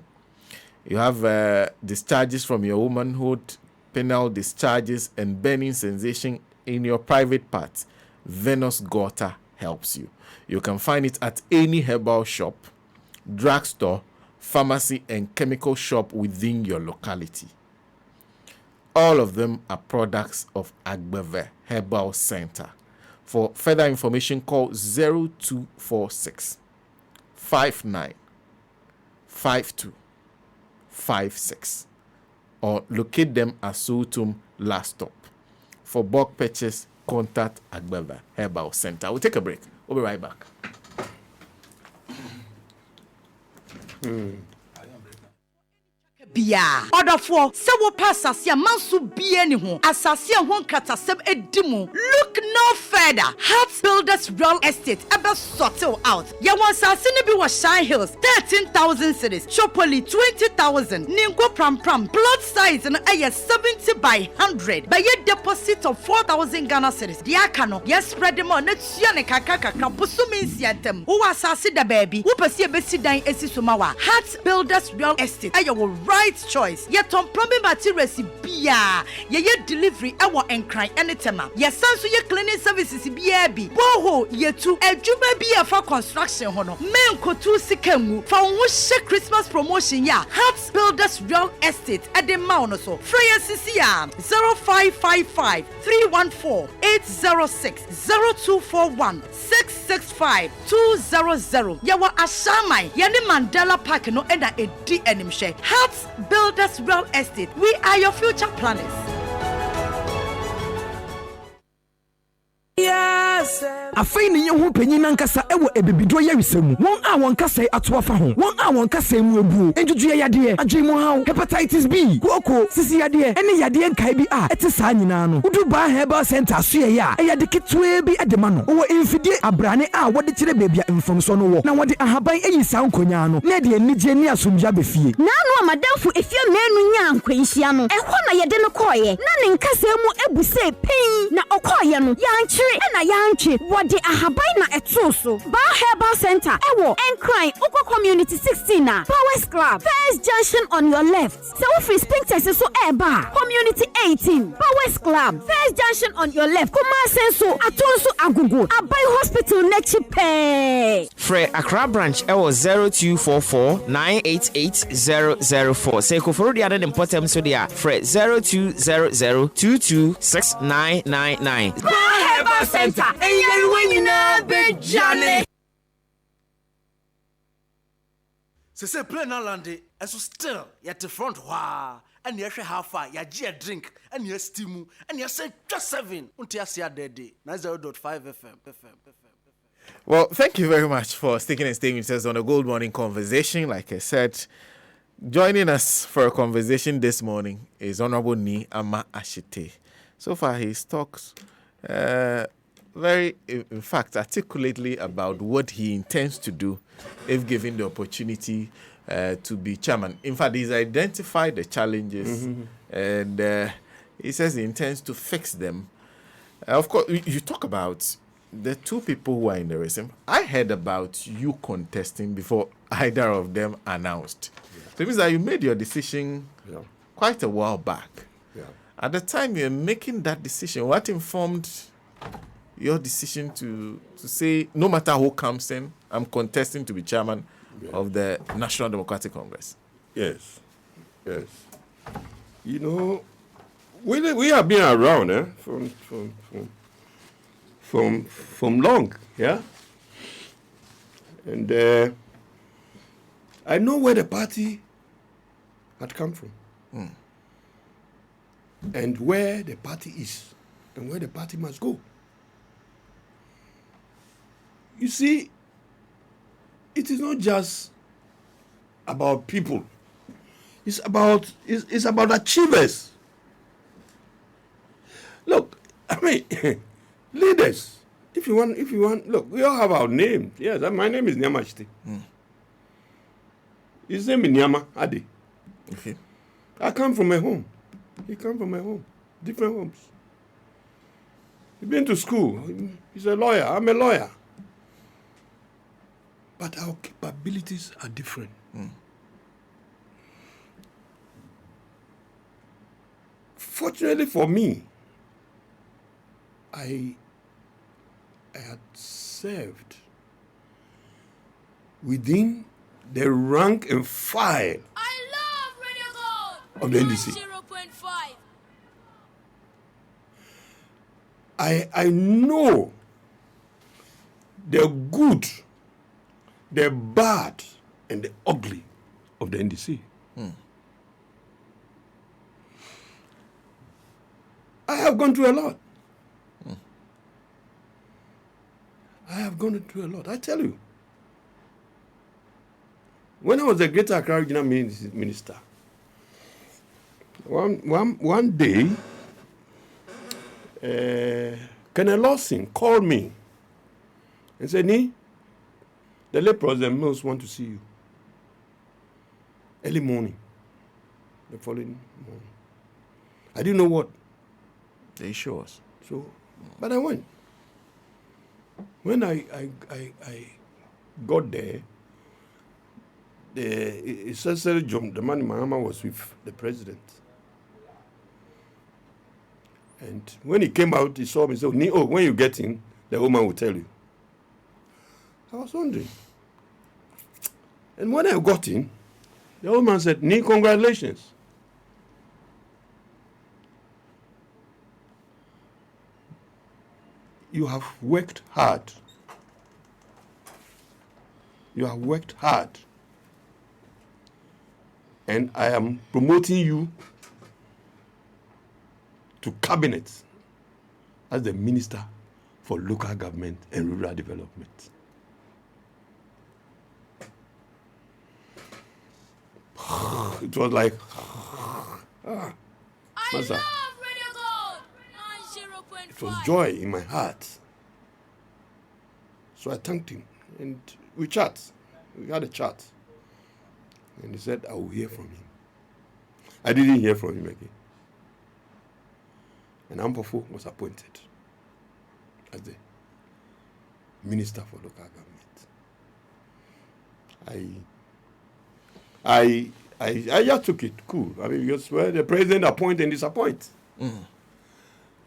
S1: you have discharges from your womanhood, penile discharges, and burning sensation in your private parts, venous gota helps you. You can find it at any herbal shop, drugstore, pharmacy, and chemical shop within your locality. All of them are products of Agbeve Herbal Center. For further information, call 0246 59 52 56 or locate them at Sultum Last Stop. For bulk purchase, contact Agbeve Herbal Center. We'll take a break. We'll be right back.
S4: Bia order for sewo pass asia manso bia ni ho asase ho nkatasem edimu. Look no further. Heart Builders Real Estate ebe sorted out. Ya wan asase ne bi wa Shine Hills 13,000 cities, Chopoli 20,000, Ninko Pram plot size and 70 by 100. By your deposit of 4,000 Ghana cedis. Dia kano ya spread them on netua ne kakaka busu means yantem. Who asase da baby who pese be sidan esi somawa. Heart Builders Real Estate ayo right right choice. Yet on plumbing materials bia. Ye delivery ewa enkran enetema. Ye sanso ye cleaning services bia bi. Boho ye tu ejuma bia for construction hono. Men kotu sikemu. For wushe Christmas promotion ya. Hearts Builders Real Estate at the Mount so. Freya CCR 0555 314 806 0241 665 200. Yawa Ashamai Yani Mandela Park no ena edi enimshe. Hearts Builders Real Estate. We are your future planners.
S5: Yes. Afei ne yehu panyin nankasa ewo ebebido yarisemu. Won a won kasa ato afa ho. Won a won kasa mu ebuo. Enjuju yade, adwemu haw, hepatitis B, koko, sisi yade, ene yade nkai bi a ete saa nyina no. Udu ba herbal center so ye ya. Eyade ketwe bi edema no. Wo infidie abrane a wode kire bebia mfomso no wo. Na wode ahaban eyi saa nkonya no. Na de anigye ni asomdwa befie.
S6: Na no amadamfo efie menu nya ankwanhia no. Ehwo na yede no koye. Na ne nkasa mu ebuse pin na okoye no. Yanchire na yanchi wode ahaban na etoso. Ba Herbal Center ewo Encry Oko Community 16 na Powers Club First Junction on your left. So free Spintex so eba Community 18 Powers Club First Junction on your left. Kuma senso atonso agugu Abai Hospital nechi pe.
S7: Fre Accra branch ewo 0244 988004. Say koforo di ade important so dia Fre 0200 226999.
S5: Herbal Center.
S8: Se play na lande so still yet the front wa and you how far ya a drink and you steam and you say just 7 until you see a day 90.5 FM.
S1: Well, thank you very much for sticking and staying with us on a Gold Morning Conversation. Like I said, joining us for a conversation this morning is Honorable Nii Armah Ashittey. So far, his talks very, in fact, articulately about what he intends to do if given the opportunity to be chairman. In fact, he's identified the challenges and he says he intends to fix them. Of course, you talk about the two people who are in the race. I heard about you contesting before either of them announced. So it means that you made your decision quite a while back. At the time you're making that decision, what informed your decision to say, no matter who comes in, I'm contesting to be chairman of the National Democratic Congress?
S2: Yes. You know, we have been around from long, yeah. And I know where the party had come from, and where the party is, and where the party must go. You see, it is not just about people. It's about achievers. Look, I mean, leaders. If you want, look, we all have our names. Yes, my name is Nii Armah Ashittey. His name is Nii Armah Ashittey.
S1: Okay.
S2: I come from a home. He come from a home. Different homes. He's been to school. He's a lawyer. I'm a lawyer. But our capabilities are different. Fortunately for me, I had served within the rank and file
S3: I love Radio Gold
S2: of the NDC.
S3: 0.5.
S2: I know the good, the bad, and the ugly of the NDC. I have gone through a lot. I have gone through a lot. I tell you. When I was a Greater Accra Regional Minister, one day, Colonel Lawson called me and said, "Nii, the late President Mills want to see you." Early morning, the following morning. I didn't know what
S1: the issue was.
S2: So, but I went. When I got there, the man in Mahama was with the president. And when he came out, he saw me and said, "Oh, when you get in, the old man will tell you." I was wondering. And when I got in, the old man said, "Nii, congratulations. You have worked hard. You have worked hard. And I am promoting you to cabinet as the Minister for Local Government and Rural Development." It was like,
S3: I
S2: Master,
S3: love Radio Gold 90.5.
S2: it was joy in my heart. So I thanked him, and we chat. We had a chat. And he said, "I will hear from him." I didn't hear from him again. And Ampofo was appointed as the Minister for Local Government. I just took it cool. I mean, because the president appoint and disappoint.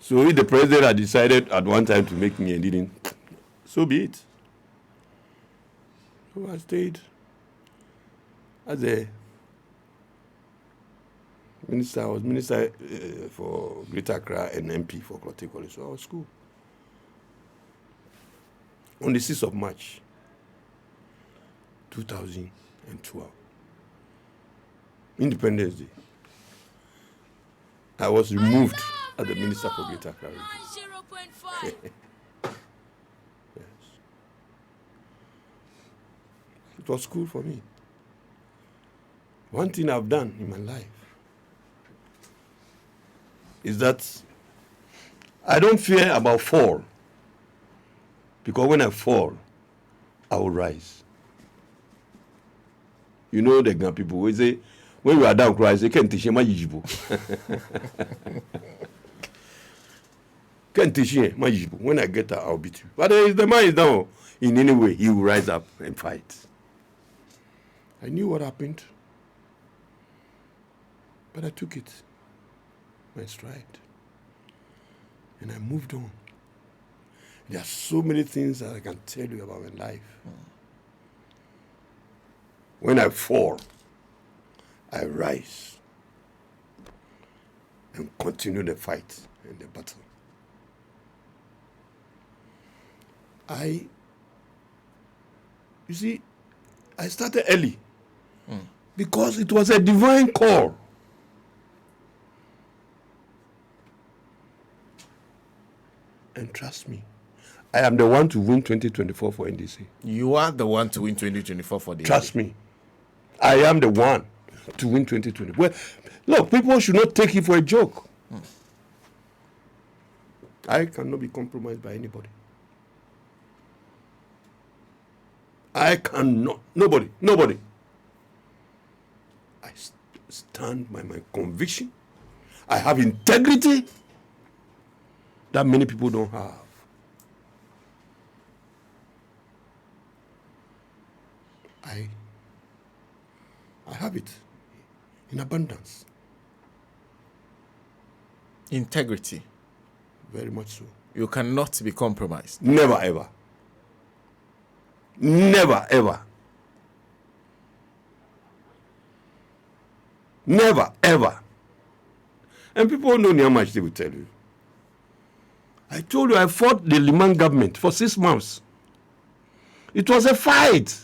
S2: So if the president had decided at one time to make me and didn't, so be it. So I stayed as a minister. I was minister for Greater Accra and MP for Clotte College. So I was cool. On the 6th of March, 2012, Independence Day, I was removed as the Minister for Greater Accra.
S3: 90.5.
S2: Yes. It was cool for me. One thing I've done in my life is that I don't fear about fall, because when I fall, I will rise. You know the Ghana people, we say, when we are down, cry, say, "Can't teach my yijibo." Can't teach my yijibo. When I get out, I'll beat you. But if the man is down, in any way, he will rise up and fight. I knew what happened, but I took it, my stride, and I moved on. There are so many things that I can tell you about my life. When I fall, I rise and continue the fight and the battle. You see, I started early because it was a divine call. And trust me, I am the one to win 2024 for NDC.
S1: You are the one to win 2024 for the
S2: Trust me, I am the one to win 2020. Well, look, people should not take it for a joke. I cannot be compromised by anybody. I cannot. Nobody. I stand by my conviction. I have integrity that many people don't have. I have it in abundance.
S1: integrity.
S2: Very much so.
S1: You cannot be compromised.
S2: Never ever. Never ever. Never ever. And people know Nii Armah Ashittey will tell you. I told you I fought the Liman government for 6 months. It was a fight.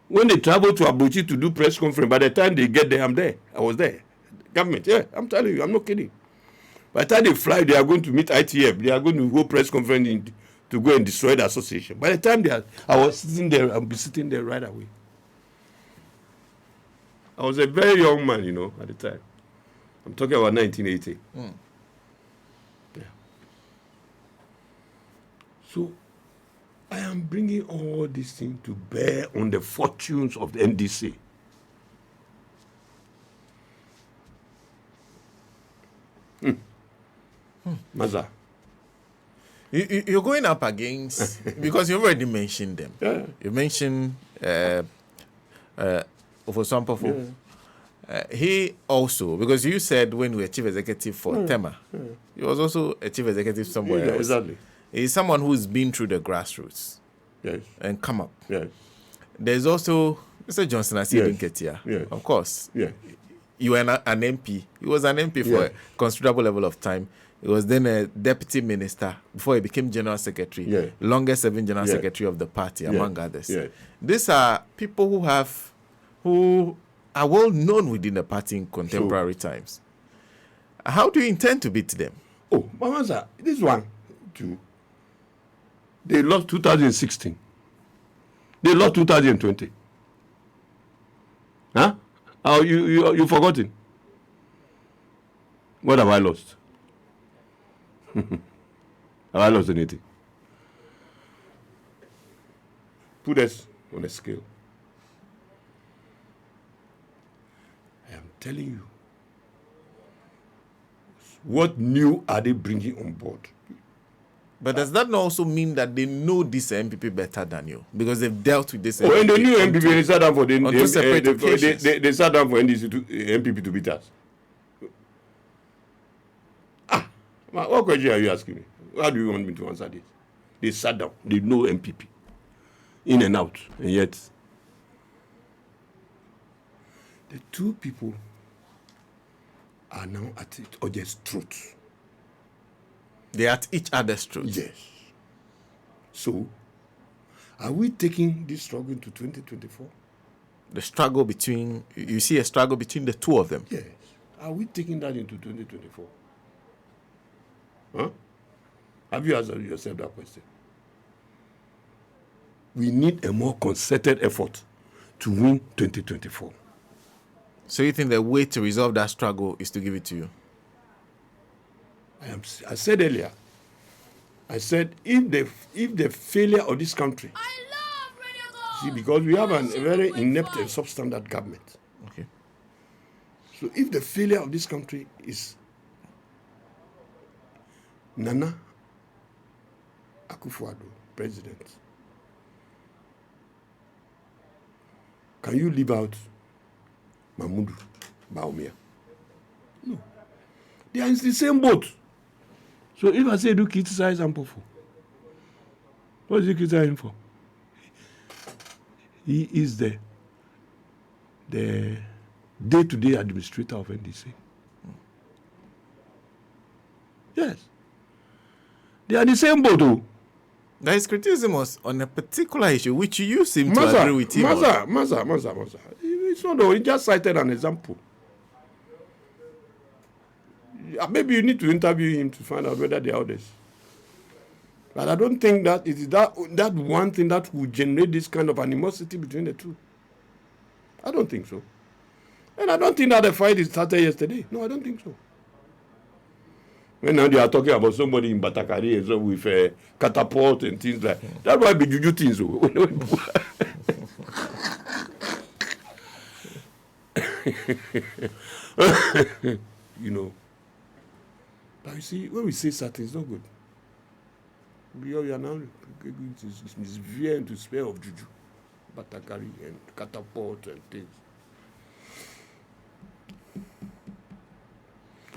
S2: When they travel to Abuja to do press conference, by the time they get there, I'm there. I was there. Government, yeah, I'm telling you, I'm not kidding. By the time they fly, they are going to meet ITF. They are going to go press conference to go and destroy the association. By the time I was sitting there, I'll be sitting there right away. I was a very young man, you know, at the time. I'm talking about 1980. Yeah. So, I am bringing all these things to bear on the fortunes of the NDC. Maza.
S1: You're going up against, because you already mentioned them.
S2: Yeah.
S1: You mentioned For some people, he also, because you said when you were chief executive for Tema, he was also a chief executive somewhere else.
S2: Exactly.
S1: He's someone who's been through the grassroots and come up.
S2: Yes.
S1: There's also Mr. Johnson Asiedu Nketia.
S2: Yes.
S1: Of course.
S2: Yeah.
S1: You were an MP. He was an MP for a considerable level of time. He was then a deputy minister before he became general secretary, longest serving general secretary of the party, among others. Yeah. These are people who are well known within the party in contemporary times. How do you intend to beat them?
S2: Oh, Mama, sir, this one, too. They lost 2016. They lost 2020. Huh? Oh, you forgotten? What have I lost? Have I lost anything? Put us on a scale. I am telling you. What new are they bringing on board?
S1: But does that not also mean that they know this MPP better than you? Because they've dealt with this MPP.
S2: When the new MPP, they sat down for the
S1: they
S2: sat down for NDC to, MPP to beat us. What question are you asking me? How do you want me to answer this? They sat down. They know MPP. In and out. And yet, the two people are now at each other's throats.
S1: They're at each other's throats.
S2: Yes. So, are we taking this struggle into 2024?
S1: The struggle between, you see a struggle between the two of them?
S2: Yes. Are we taking that into 2024? Huh? Have you asked yourself that question? We need a more concerted effort to win 2024.
S1: So you think the way to resolve that struggle is to give it to you?
S2: I said earlier, if the failure of this country,
S3: I love Radio Gold.
S2: see, because we have a very inept and substandard government.
S1: Okay.
S2: So if the failure of this country is Nana Akufo-Addo, president, can you leave out Mahmoud Bawumia? No. They are in the same boat. So if I say do criticize Ampofo, what is he criticizing for? He is the day-to-day administrator of NDC. Yes. They are the same boat, though.
S1: There is criticism on a particular issue which you seem to agree with him on.
S2: Maza. It's not though. He just cited an example. Maybe you need to interview him to find out whether they are others. But I don't think that it is that one thing that will generate this kind of animosity between the two. I don't think so. And I don't think that the fight started yesterday. No, I don't think so. When now they are talking about somebody in Batakari and so with a catapult and things like that. That might be juju things. You know. But you see, when we say something, it's not good. We are now going to veer into the sphere of juju, Batakari and catapult and things.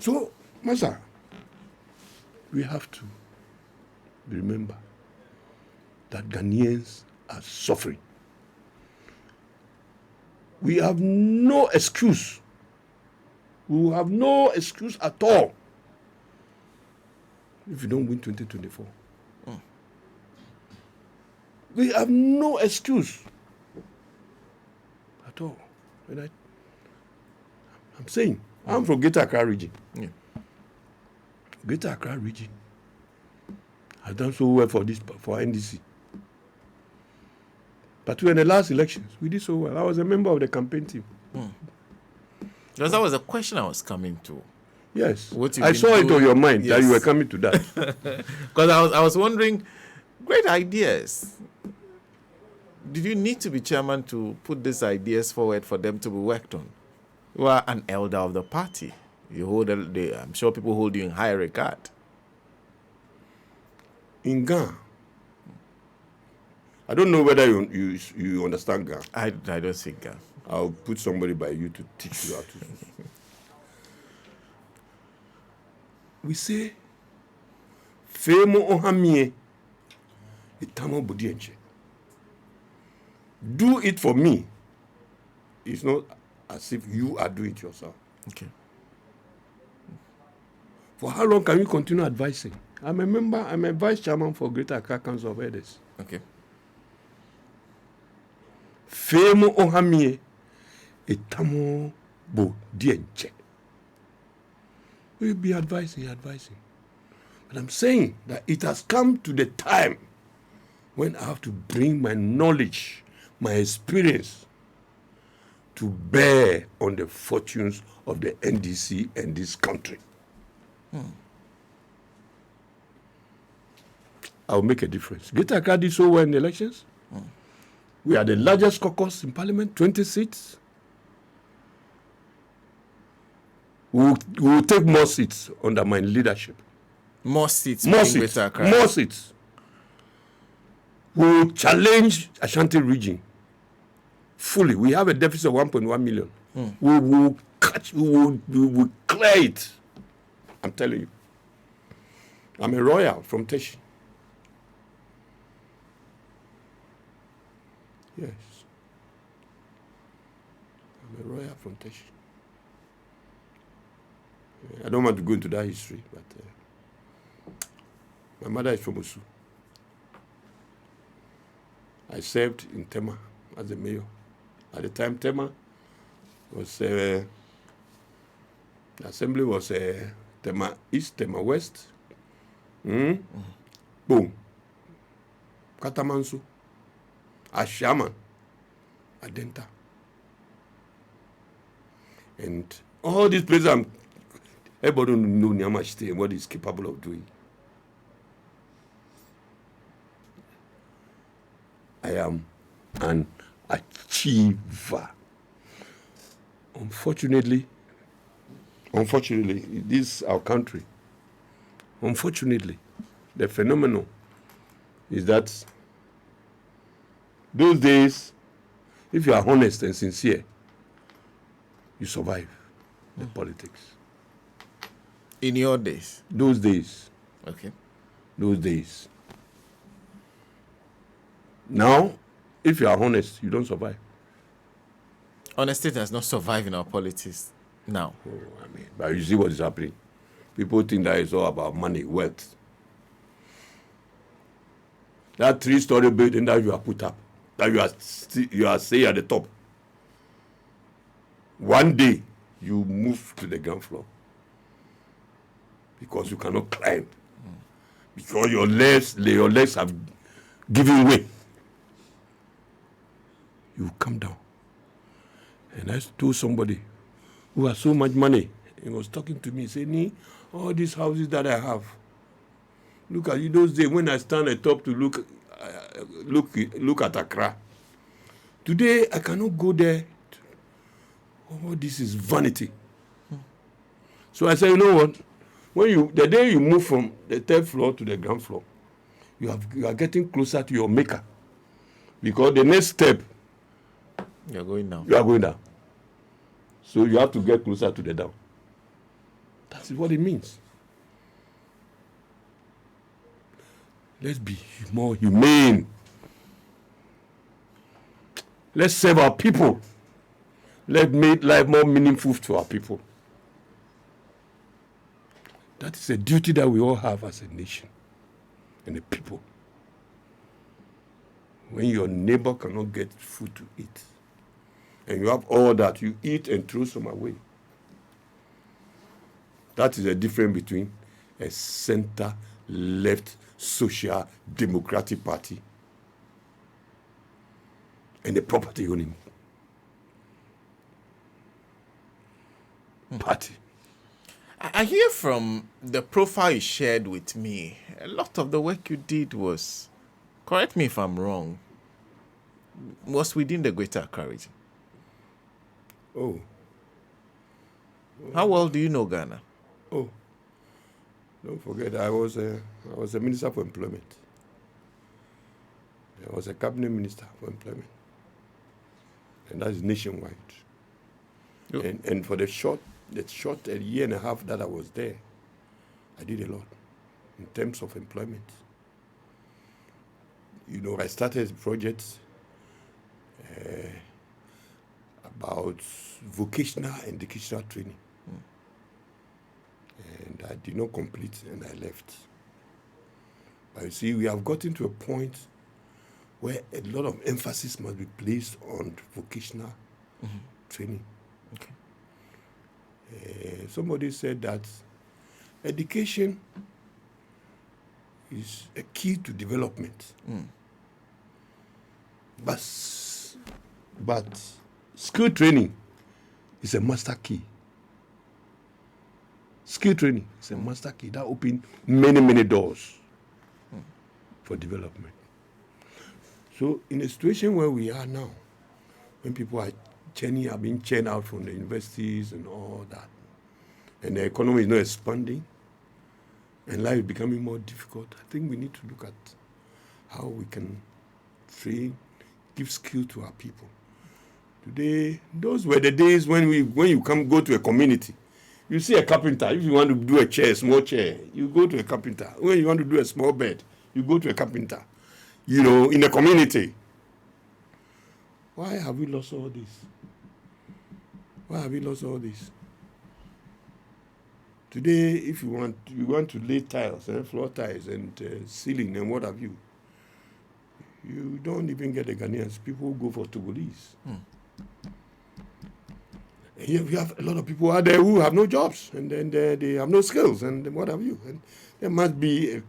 S2: So, Masa, we have to remember that Ghanaians are suffering. We have no excuse. We have no excuse at all if you don't win 2024. We have no excuse at all. And I'm saying, I'm from Greater Accra region.
S1: Yeah.
S2: Greater Accra region has done so well for NDC. But in the last elections, we did so well. I was a member of the campaign team.
S1: Because that was a question I was coming to.
S2: Yes. I saw it on your mind that you were coming to that.
S1: Because I was wondering, great ideas. Did you need to be chairman to put these ideas forward for them to be worked on? You are an elder of the party. You hold I'm sure people hold you in high regard.
S2: In Ghana, I don't know whether you understand Ghana.
S1: I don't speak Ghana.
S2: I'll put somebody by you to teach you how to. We say, Femo ohamie, itamo budienche. Do it for me. It's not as if you are doing it yourself.
S1: Okay.
S2: For how long can you continue advising? I'm a member, I'm a vice chairman for Greater Accra Council of Elders.
S1: Okay.
S2: Femo ohamie, itamo budienche. We'll be advising. But I'm saying that it has come to the time when I have to bring my knowledge, my experience to bear on the fortunes of the NDC and this country. I'll make a difference. Greater Accra did so well in the elections. We are the largest caucus in parliament, 20 seats. We will take more seats under my leadership.
S1: More seats.
S2: More
S1: in
S2: seats.
S1: Greater Accra.
S2: More seats. We will challenge Ashanti region fully. We have a deficit of 1.1 million. We will clear it. I'm telling you. I'm a royal from Teshi. Yes. I'm a royal from Teshi. I don't want to go into that history, but my mother is from Osu. I served in Tema as a mayor. At the time, Tema was the assembly was Tema East, Tema West, Boom, Katamansu, Ashaman, Adenta, and all these places. Everybody knows Nii Armah Ashittey and what he's capable of doing. I am an achiever. Unfortunately, this is our country. Unfortunately, the phenomenon is that those days, if you are honest and sincere, you survive the politics.
S1: In your days.
S2: Those days.
S1: Okay.
S2: Those days. Now, if you are honest, you don't survive.
S1: Honesty does not survive in our politics now.
S2: Oh, but you see what is happening. People think that it's all about money, wealth. That 3-story building that you have put up, that you are staying at the top. One day, you move to the ground floor. Because you cannot climb. Because your legs have given way. You come down. And I told somebody who has so much money, he was talking to me, saying, Nii, all these houses that I have, look at you those days when I stand at top to look at Accra. Today I cannot go there. Oh, this is vanity. So I said, you know what? The day you move from the 3rd floor to the ground floor, you are getting closer to your maker. Because the next step,
S1: you are going down.
S2: You are going down. So you have to get closer to the down. That's what it means. Let's be more humane. Let's serve our people. Let's make life more meaningful to our people. That is a duty that we all have as a nation and a people. When your neighbor cannot get food to eat, and you have all that, you eat and throw some away. That is the difference between a center-left social democratic party and a property owning party.
S1: I hear from the profile you shared with me, a lot of the work you did was, correct me if I'm wrong, was within the Greater Accra region.
S2: Oh.
S1: How well do you know Ghana?
S2: Oh. Don't forget, I was a minister for employment. I was a cabinet minister for employment. And that is nationwide. And for the short a year and a half that I was there, I did a lot in terms of employment. I started projects about vocational and educational training. And I did not complete, and I left. But you see, we have gotten to a point where a lot of emphasis must be placed on vocational training.
S1: Okay.
S2: Somebody said that education is a key to development. But skill training is a master key. Skill training is a master key that opens many, many doors for development. So in a situation where we are now, when people are being churned out from the universities and all that, and the economy is not expanding, and life is becoming more difficult, I think we need to look at how we can train, give skill to our people. Today, those were the days when you go to a community, you see a carpenter. If you want to do a small chair, you go to a carpenter. When you want to do a small bed, you go to a carpenter. In a community. Why have we lost all this? Why have we lost all this? Today, if you want to lay tiles, floor tiles and ceiling and what have you, you don't even get the Ghanaians. People go for Togolese. Here we have a lot of people out there who have no jobs and then they have no skills and what have you. And there must be a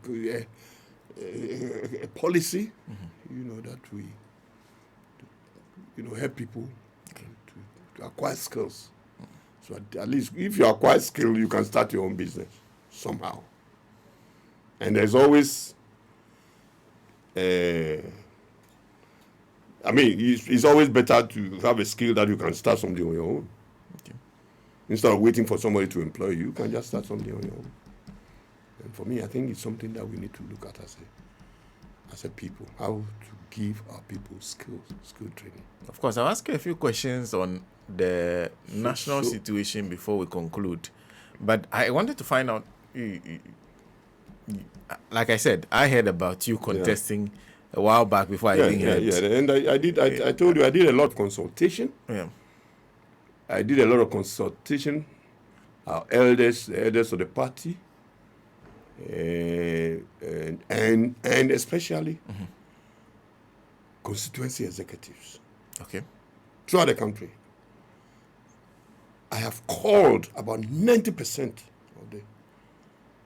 S2: policy, that we, help people to acquire skills. So at least if you acquire skill, you can start your own business somehow. And there's always, it's always better to have a skill that you can start something on your own. Okay. Instead of waiting for somebody to employ you, you can just start something on your own. And for me, I think it's something that we need to look at as a people, how to give our people skill training.
S1: Of course, I'll ask you a few questions on the national situation before we conclude. But I wanted to find out, like I said, I heard about you contesting a while back before I even heard.
S2: Yeah, and I told you I did a lot of consultation.
S1: Yeah.
S2: I did a lot of consultation. Our elders, the elders of the party, and especially constituency executives.
S1: Okay.
S2: Throughout the country. I have called about 90% of the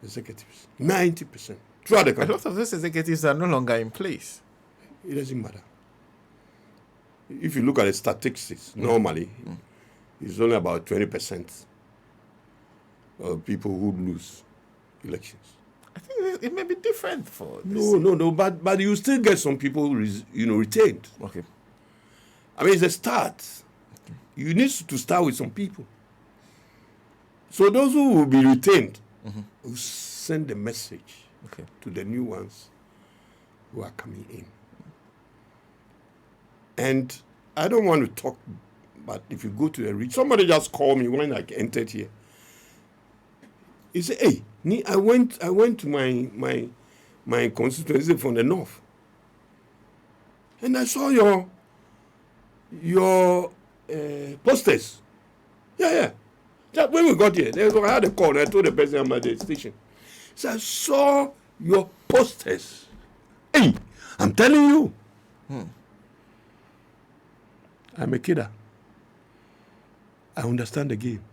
S2: executives. 90%. Throughout the country.
S1: A lot of those executives are no longer in place.
S2: It doesn't matter. If you look at the statistics, normally, it's only about 20% of people who lose elections.
S1: I think it may be different for this.
S2: No, but you still get some people, retained.
S1: Okay.
S2: It's a start. You need to start with some people. So those who will be retained will send a message to the new ones who are coming in. And I don't want to talk, but if you go to the region, somebody just called me when I entered here. He said, "Hey, Nii, I went to my constituency from the north, and I saw your posters." Yeah. Just when we got here, I had a call and I told the person I'm at the station. So I saw your posters. Hey, I'm telling you. I'm a kidder. I understand the game.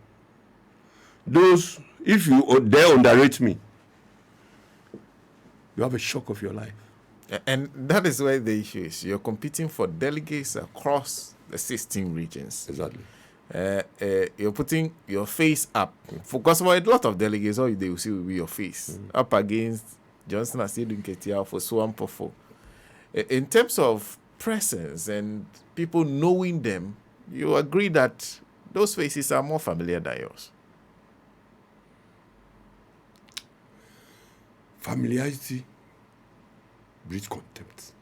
S2: If you dare underrate me, you have a shock of your life.
S1: And that is where the issue is. You're competing for delegates across the 16 regions.
S2: Exactly.
S1: You're putting your face up. Because for a lot of delegates, all they will see will be your face. Up against Johnson Asiedu Nketia for Suampofo. In terms of presence and people knowing them, you agree that those faces are more familiar than yours.
S2: Familiarity breeds contempt.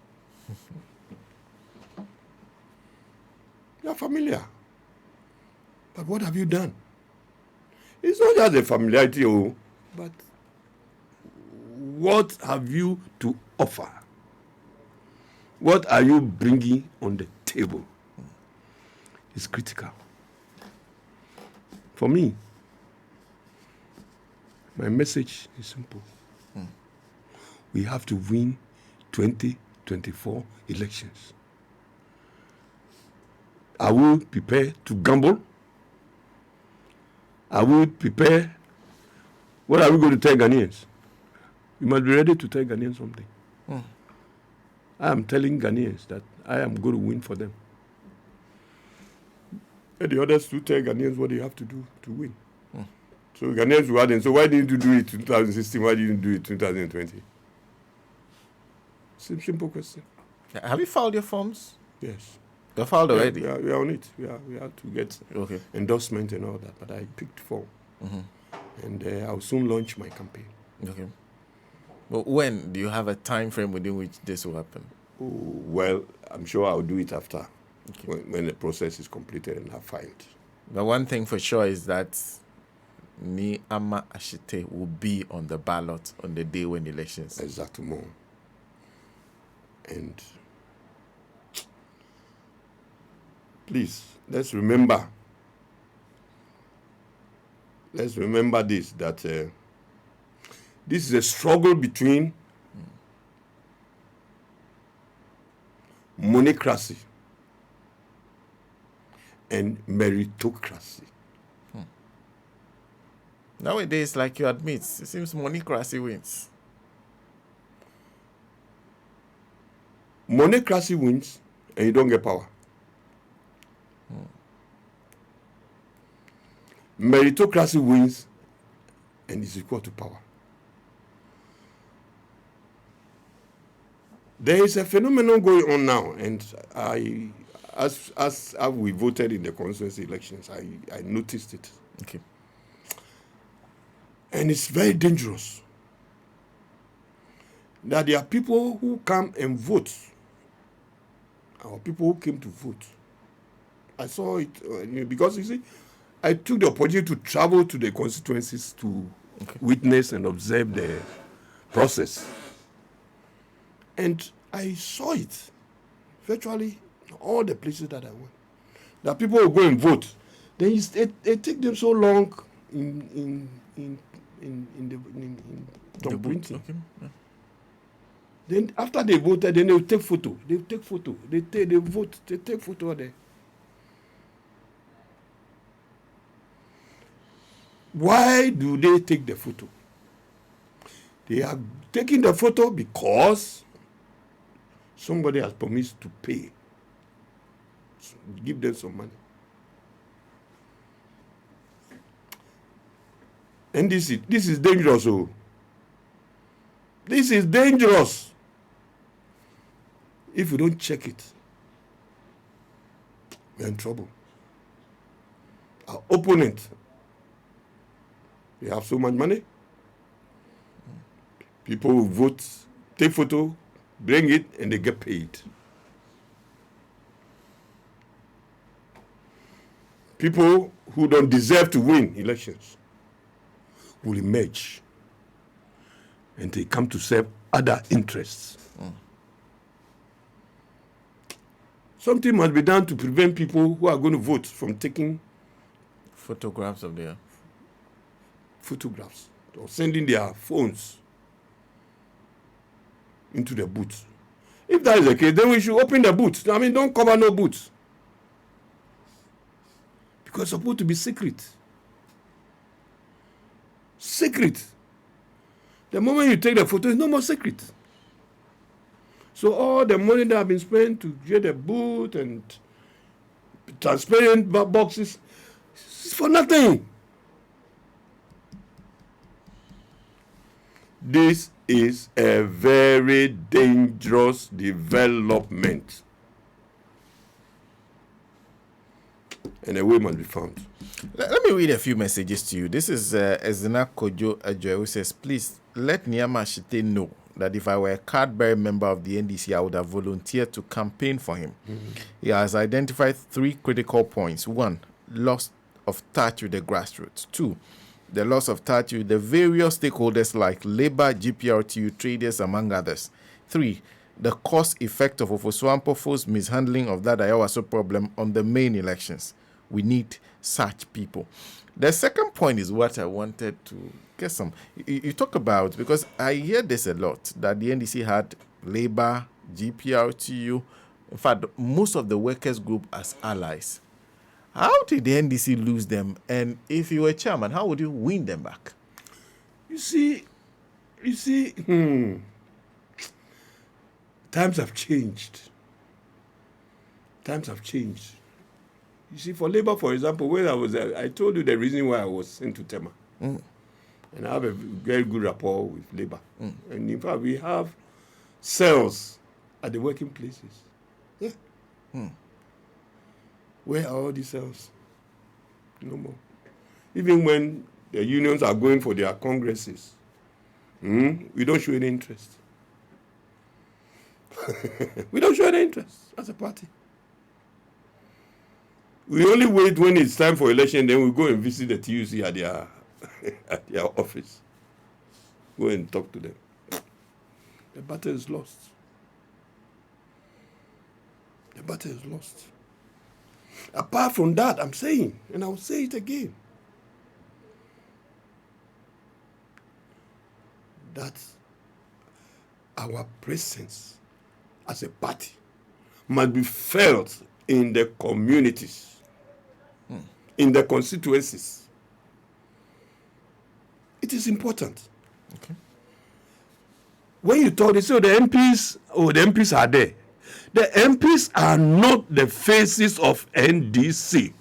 S2: You are familiar. But what have you done? It's not just a familiarity, but what have you to offer? What are you bringing on the table? It's critical. For me, my message is simple. We have to win 2024 elections. Are we prepared to gamble? Are we prepared? What are we going to tell Ghanaians? We must be ready to tell Ghanaians something. I am telling Ghanaians that I am going to win for them. And the others to tell Ghanaians what they have to do to win. So Ghanaians will add in, so why didn't you do it in 2016? Why didn't you do it in 2020? Simple question.
S1: Have you filed your forms?
S2: Yes.
S1: You filed already?
S2: We are on it. We have to get endorsement and all that. But I picked 4. And I'll soon launch my campaign.
S1: Okay. But when do you have a time frame within which this will happen?
S2: Oh, well, I'm sure I'll do it after when the process is completed and I've filed.
S1: But one thing for sure is that Nii Armah Ashittey will be on the ballot on the day when elections.
S2: Exactly. And please, let's remember this, that this is a struggle between monocracy and meritocracy.
S1: Nowadays, like you admit, it seems monocracy wins.
S2: Monocracy wins and you don't get power. Meritocracy wins and is equal to power. There is a phenomenon going on now, and as we voted in the constituency elections, I noticed it.
S1: Okay.
S2: And it's very dangerous that there are people who come and vote, or people who came to vote. I saw it because, you see, I took the opportunity to travel to the constituencies to witness and observe the process. And I saw it virtually all the places that I went. That people will go and vote. Then it take them so long in the printing.
S1: Okay. Yeah.
S2: Then after they voted, then they will take photo. They take photo. They vote. They take photo there. Why do they take the photo? They are taking the photo because somebody has promised to pay. So give them some money. And this is dangerous. Oh. This is dangerous. If we don't check it, we're in trouble. Our opponent, they have so much money. People who vote, take photo, bring it, and they get paid. People who don't deserve to win elections will emerge, and they come to serve other interests. Something must be done to prevent people who are going to vote from taking
S1: Photographs of their
S2: photographs or sending their phones into the booth. If that is the case, then we should open the booth. I mean, don't cover no booth. Because it's supposed to be secret. Secret. The moment you take the photo, it's no more secret. So all the money that have been spent to get a booth and transparent boxes, it's for nothing. This is a very dangerous development. And a way must be found.
S1: Let me read a few messages to you. This is Ezina Kojo Ajoy, who says, please let Nii Armah Ashittey know that if I were a card-bearing member of the NDC, I would have volunteered to campaign for him. He has identified 3 critical points. 1, loss of touch with the grassroots. 2, the loss of touch with the various stakeholders like Labour, GPRTU, traders, among others. 3, the cause effect of Ofosuampofo's mishandling of that Ayawaso problem on the main elections. We need such people. The second point is what I wanted to get some. You talk about, because I hear this a lot, that the NDC had Labour, GPRTU, in fact, most of the workers' group as allies. How did the NDC lose them? And if you were chairman, how would you win them back?
S2: You see, times have changed. Times have changed. You see, for Labour, for example, when I was there, I told you the reason why I was sent to Tema. And I have a very good rapport with Labour. And in fact, we have cells at the working places. Yeah. Where are all these cells? No more. Even when the unions are going for their congresses, we don't show any interest. We don't show any interest as a party. We only wait when it's time for election, then we go and visit the TUC at their office. Go and talk to them. The battle is lost. The battle is lost. Apart from that, I'm saying, and I'll say it again, that our presence as a party must be felt in the communities, in the constituencies. It is important.
S1: Okay.
S2: When you talk, they say, the MPs are there. The MPs are not the faces of NDC.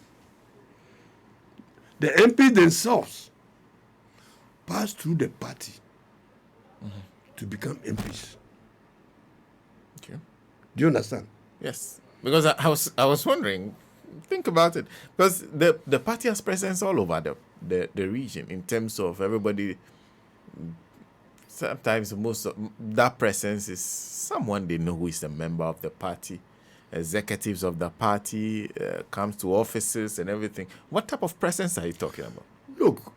S2: The MPs themselves pass through the party to become MPs.
S1: Okay.
S2: Do you understand?
S1: Yes. Because I was wondering, think about it. Because the party has presence all over the region in terms of everybody. Sometimes most of that presence is someone they know who is a member of the party. Executives of the party comes to offices and everything. What type of presence are you talking about?
S2: Look,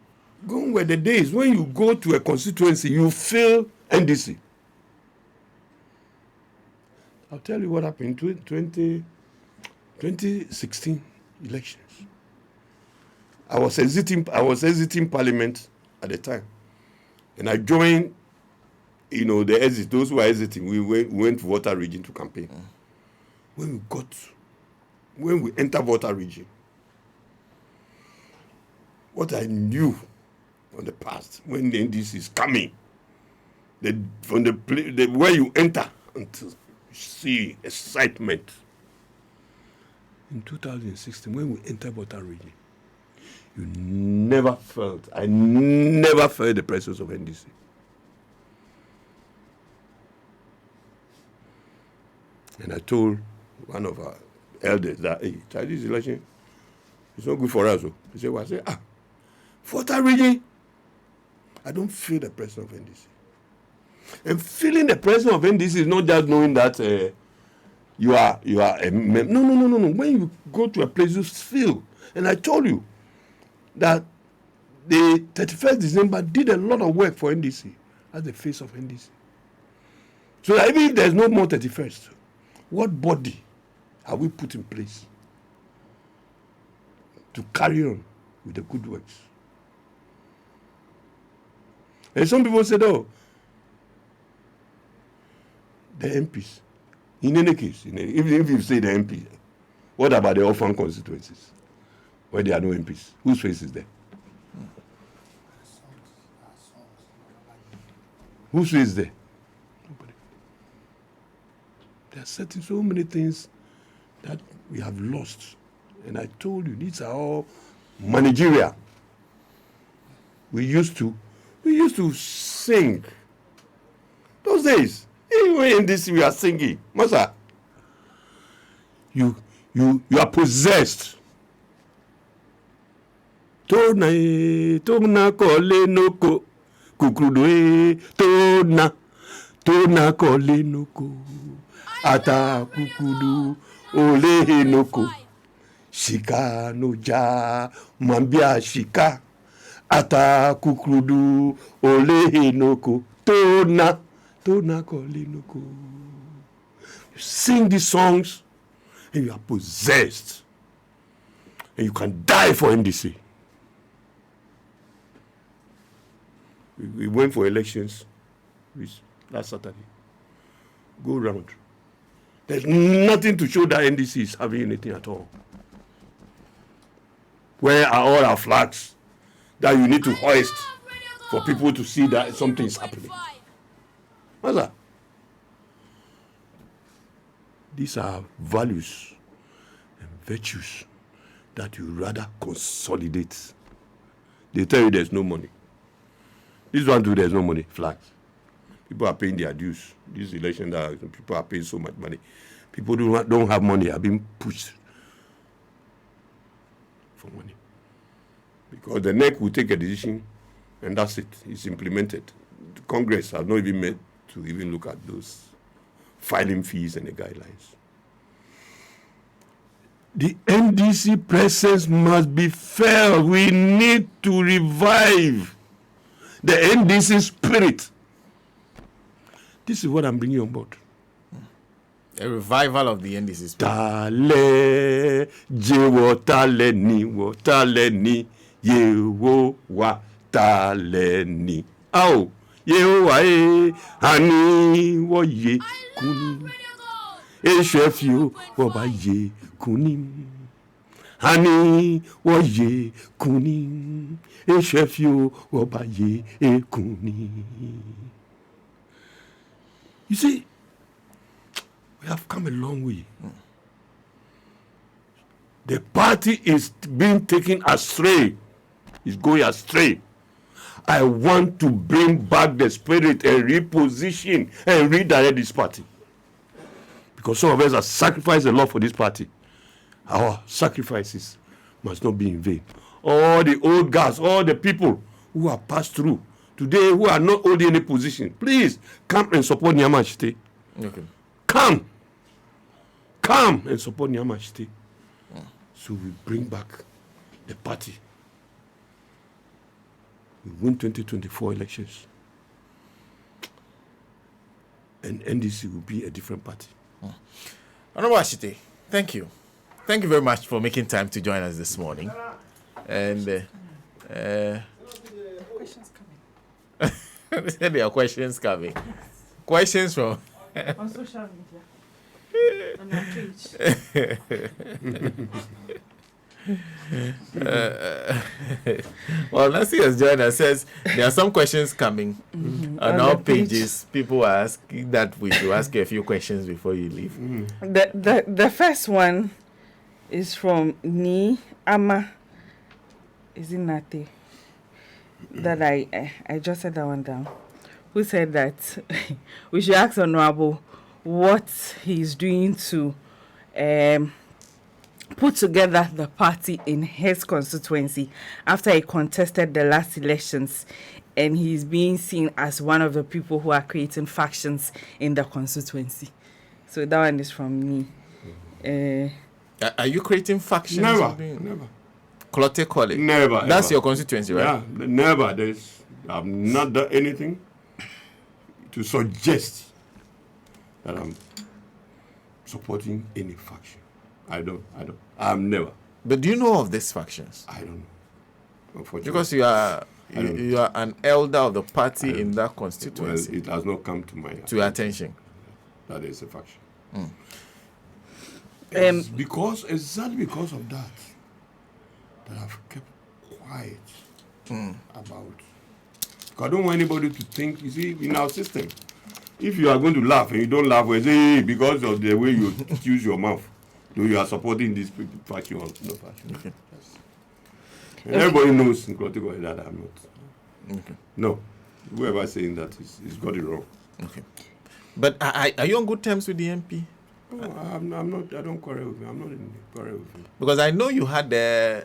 S2: going were the days when you go to a constituency, you feel NDC. I'll tell you what happened in 2016 elections. I was exiting Parliament at the time, and I joined. The exit. Those who were exiting, we went to Water Region to campaign. When we enter Water Region, what I knew on the past, when the NDC is coming, from the where you enter until you see excitement. In 2016, when we entered Water Region, I never felt the presence of NDC. And I told one of our elders that, hey, Chinese election, it's not good for us. He said, well, I said, Water Region, I don't feel the presence of NDC. And feeling the presence of NDC is not just knowing that you are a member. No. When you go to a place, you feel. And I told you that the 31st December did a lot of work for NDC as the face of NDC. So that even if there's no more 31st, what body have we put in place to carry on with the good works? And some people said, oh, the MPs. In any case, even if you say the MP, what about the orphan constituencies where there are no MPs? Whose face is there? Whose face is there? Nobody. There are certain so many things that we have lost. And I told you, these are all managerial. We used to sing. Those days, even in this we are singing. Master, you are possessed. Tona kole noko kukrudoe tona tona kolenoko ata kukudu ole noko shika no ja mambia shika ata kukudu ole noko tona kolenoko. You sing these songs and you are possessed and you can die for NDC. We went for elections last Saturday. Go round. There's nothing to show that NDC is having anything at all. Where are all our flags that you need to hoist for people to see that something is happening? What's that? These are values and virtues that you rather consolidate. They tell you there's no money. This one too, there's no money. Flags. People are paying their dues. This election, people are paying so much money. People don't have money, are being pushed for money. Because the NEC will take a decision and that's it. It's implemented. The Congress has not even made to even look at those filing fees and the guidelines. The NDC presence must be felt. We need to revive the NDC spirit. This is what I'm bringing on board.
S1: A revival of the NDC spirit.
S2: Tale, jewo tale ni, wo tale ni, yewo wa tale ni. Au, yewo wa hani wo ye kuni. Eshefio wo ba ye kuni. Hani wo ye kuni. Eshefio wo ba ye kuni. You see, we have come a long way. The party is being taken astray. It's going astray. I want to bring back the spirit and reposition and redirect this party. Because some of us have sacrificed a lot for this party. Our sacrifices must not be in vain. All the old guys, all the people who have passed through today, who are not holding any position, please come and support Nii Armah Ashittey.
S1: Okay.
S2: Come and support Nii Armah Ashittey. So we bring back the party. We win 2024 elections. And NDC will be a different party.
S1: Armah Ashittey, thank you. Thank you very much for making time to join us this morning. And there are questions coming. Questions from
S9: on social media. On our page.
S1: Well, Nancy has joined us. Says there are some questions coming on our pages. People are asking that we should ask you a few questions before you leave.
S9: The first one is from Nii Armah. Is it Nate? That I just said that one down. Who said that we should ask Honorable what he's doing to put together the party in his constituency after he contested the last elections, and he's being seen as one of the people who are creating factions in the constituency. So that one is from me.
S1: Are you creating factions?
S2: Never.
S1: Clotte College?
S2: Never.
S1: That's
S2: ever.
S1: your constituency, right?
S2: Yeah, never. I've not done anything to suggest that I'm supporting any faction. I don't. I'm never.
S1: But do you know of these factions?
S2: I don't know. Unfortunately.
S1: Because you are an elder of the party in that constituency.
S2: Well, it has not come to my
S1: your attention.
S2: That is a faction.
S9: Exactly
S2: because of that I've kept quiet about. I don't want anybody to think, you see, in our system, if you are going to laugh and you don't laugh, well, say, because of the way you use your mouth, you are supporting this faction or no faction.
S1: Okay.
S2: Yes. And everybody knows in Clotte that I'm not.
S1: Okay.
S2: No. Whoever is saying that is got it wrong.
S1: Okay. But are you on good terms with the MP?
S2: No, I'm not. I don't quarrel with him. I'm not in quarrel with him.
S1: Because I know you had a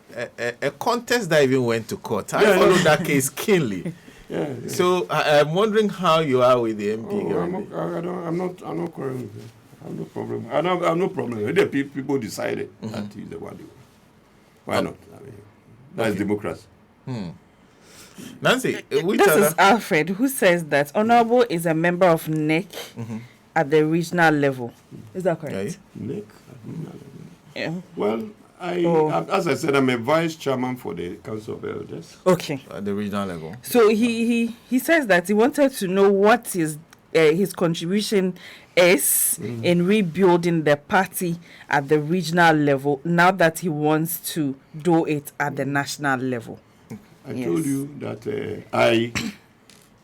S1: contest that even went to court. I followed that case keenly.
S2: Yeah.
S1: So I'm wondering how you are with the MP.
S2: I'm not quarreling with him. I have no problem. I have no problem. The people decided that he's the one. Why not? I mean, that's democracy.
S1: Nancy, which
S9: This
S1: other?
S9: is Alfred who says that Honorable is a member of NEC at the regional level. Is that correct?
S2: Nick?
S9: Yeah.
S2: Well, as I said, I'm a vice chairman for the Council of Elders.
S9: Okay.
S1: At the regional level.
S9: So he says that he wanted to know what his contribution is in rebuilding the party at the regional level now that he wants to do it at the national level.
S2: I told you that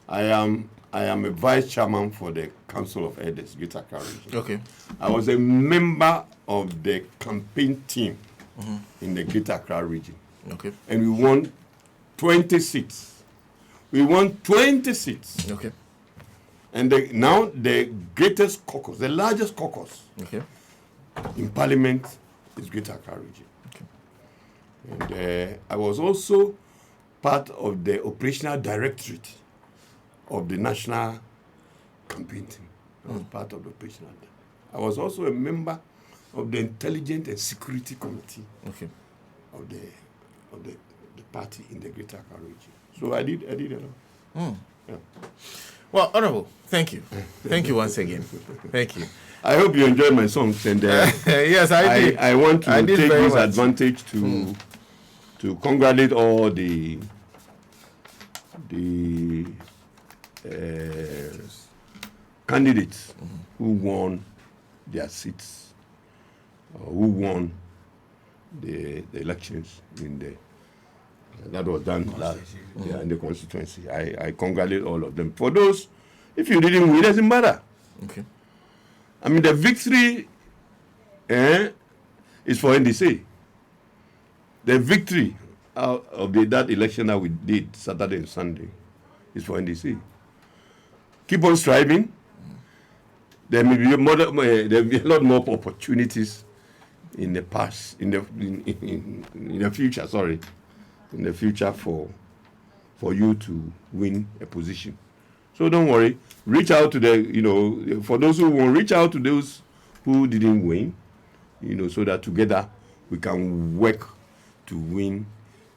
S2: I am a vice chairman for the Council of Elders, Greater Accra region.
S1: Okay.
S2: I was a member of the campaign team in the Greater Accra region.
S1: Okay.
S2: And we won 20 seats.
S1: Okay.
S2: And now the greatest caucus, the largest caucus in Parliament is Greater Accra region. Okay. And I was also part of the operational directorate of the national campaign team. I was part of the operational. I was also a member of the intelligence and security committee of the party in the Greater Accra region. So I did a lot. Yeah.
S1: Well, Honorable, thank you. Thank you once again. Thank you.
S2: I hope you enjoyed my songs, and
S1: yes, I did.
S2: I want to take this
S1: much.
S2: advantage to congratulate all the candidates who won their seats, or who won the elections in the that was done last in the constituency. I congratulate all of them. For those, if you didn't win, it doesn't matter.
S1: Okay.
S2: I mean, the victory is for NDC. The victory of that election that we did Saturday and Sunday is for NDC. Keep on striving. There may be there will be a lot more opportunities in the past, in the future. Sorry, in the future for you to win a position. So don't worry. Reach out to for those who won't, reach out to those who didn't win, so that together we can work to win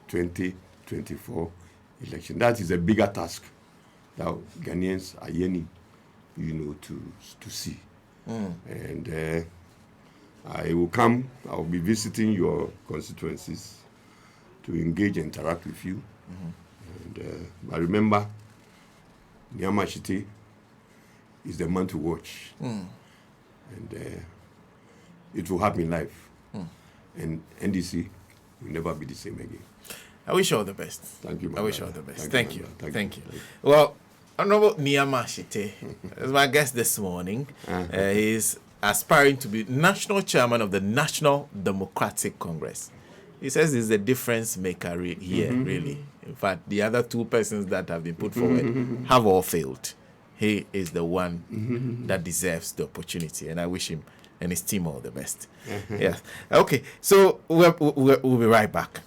S2: 2024 election. That is a bigger task that Ghanaians are yearning, to see. And I will be visiting your constituencies to engage and interact with you. And I remember, Nii Armah Ashittey is the man to watch. And it will happen live. And NDC will never be the same again.
S1: I wish you all the best.
S2: Thank you,
S1: I wish you all the best. Thank you.
S2: Thank you.
S1: Well, Honorable Nii Armah Ashittey is my guest this morning. He's aspiring to be national chairman of the National Democratic Congress. He says he's the difference maker here, really. In fact, the other two persons that have been put forward have all failed. He is the one that deserves the opportunity, and I wish him and his team all the best. Yes. Okay, so we'll be right back.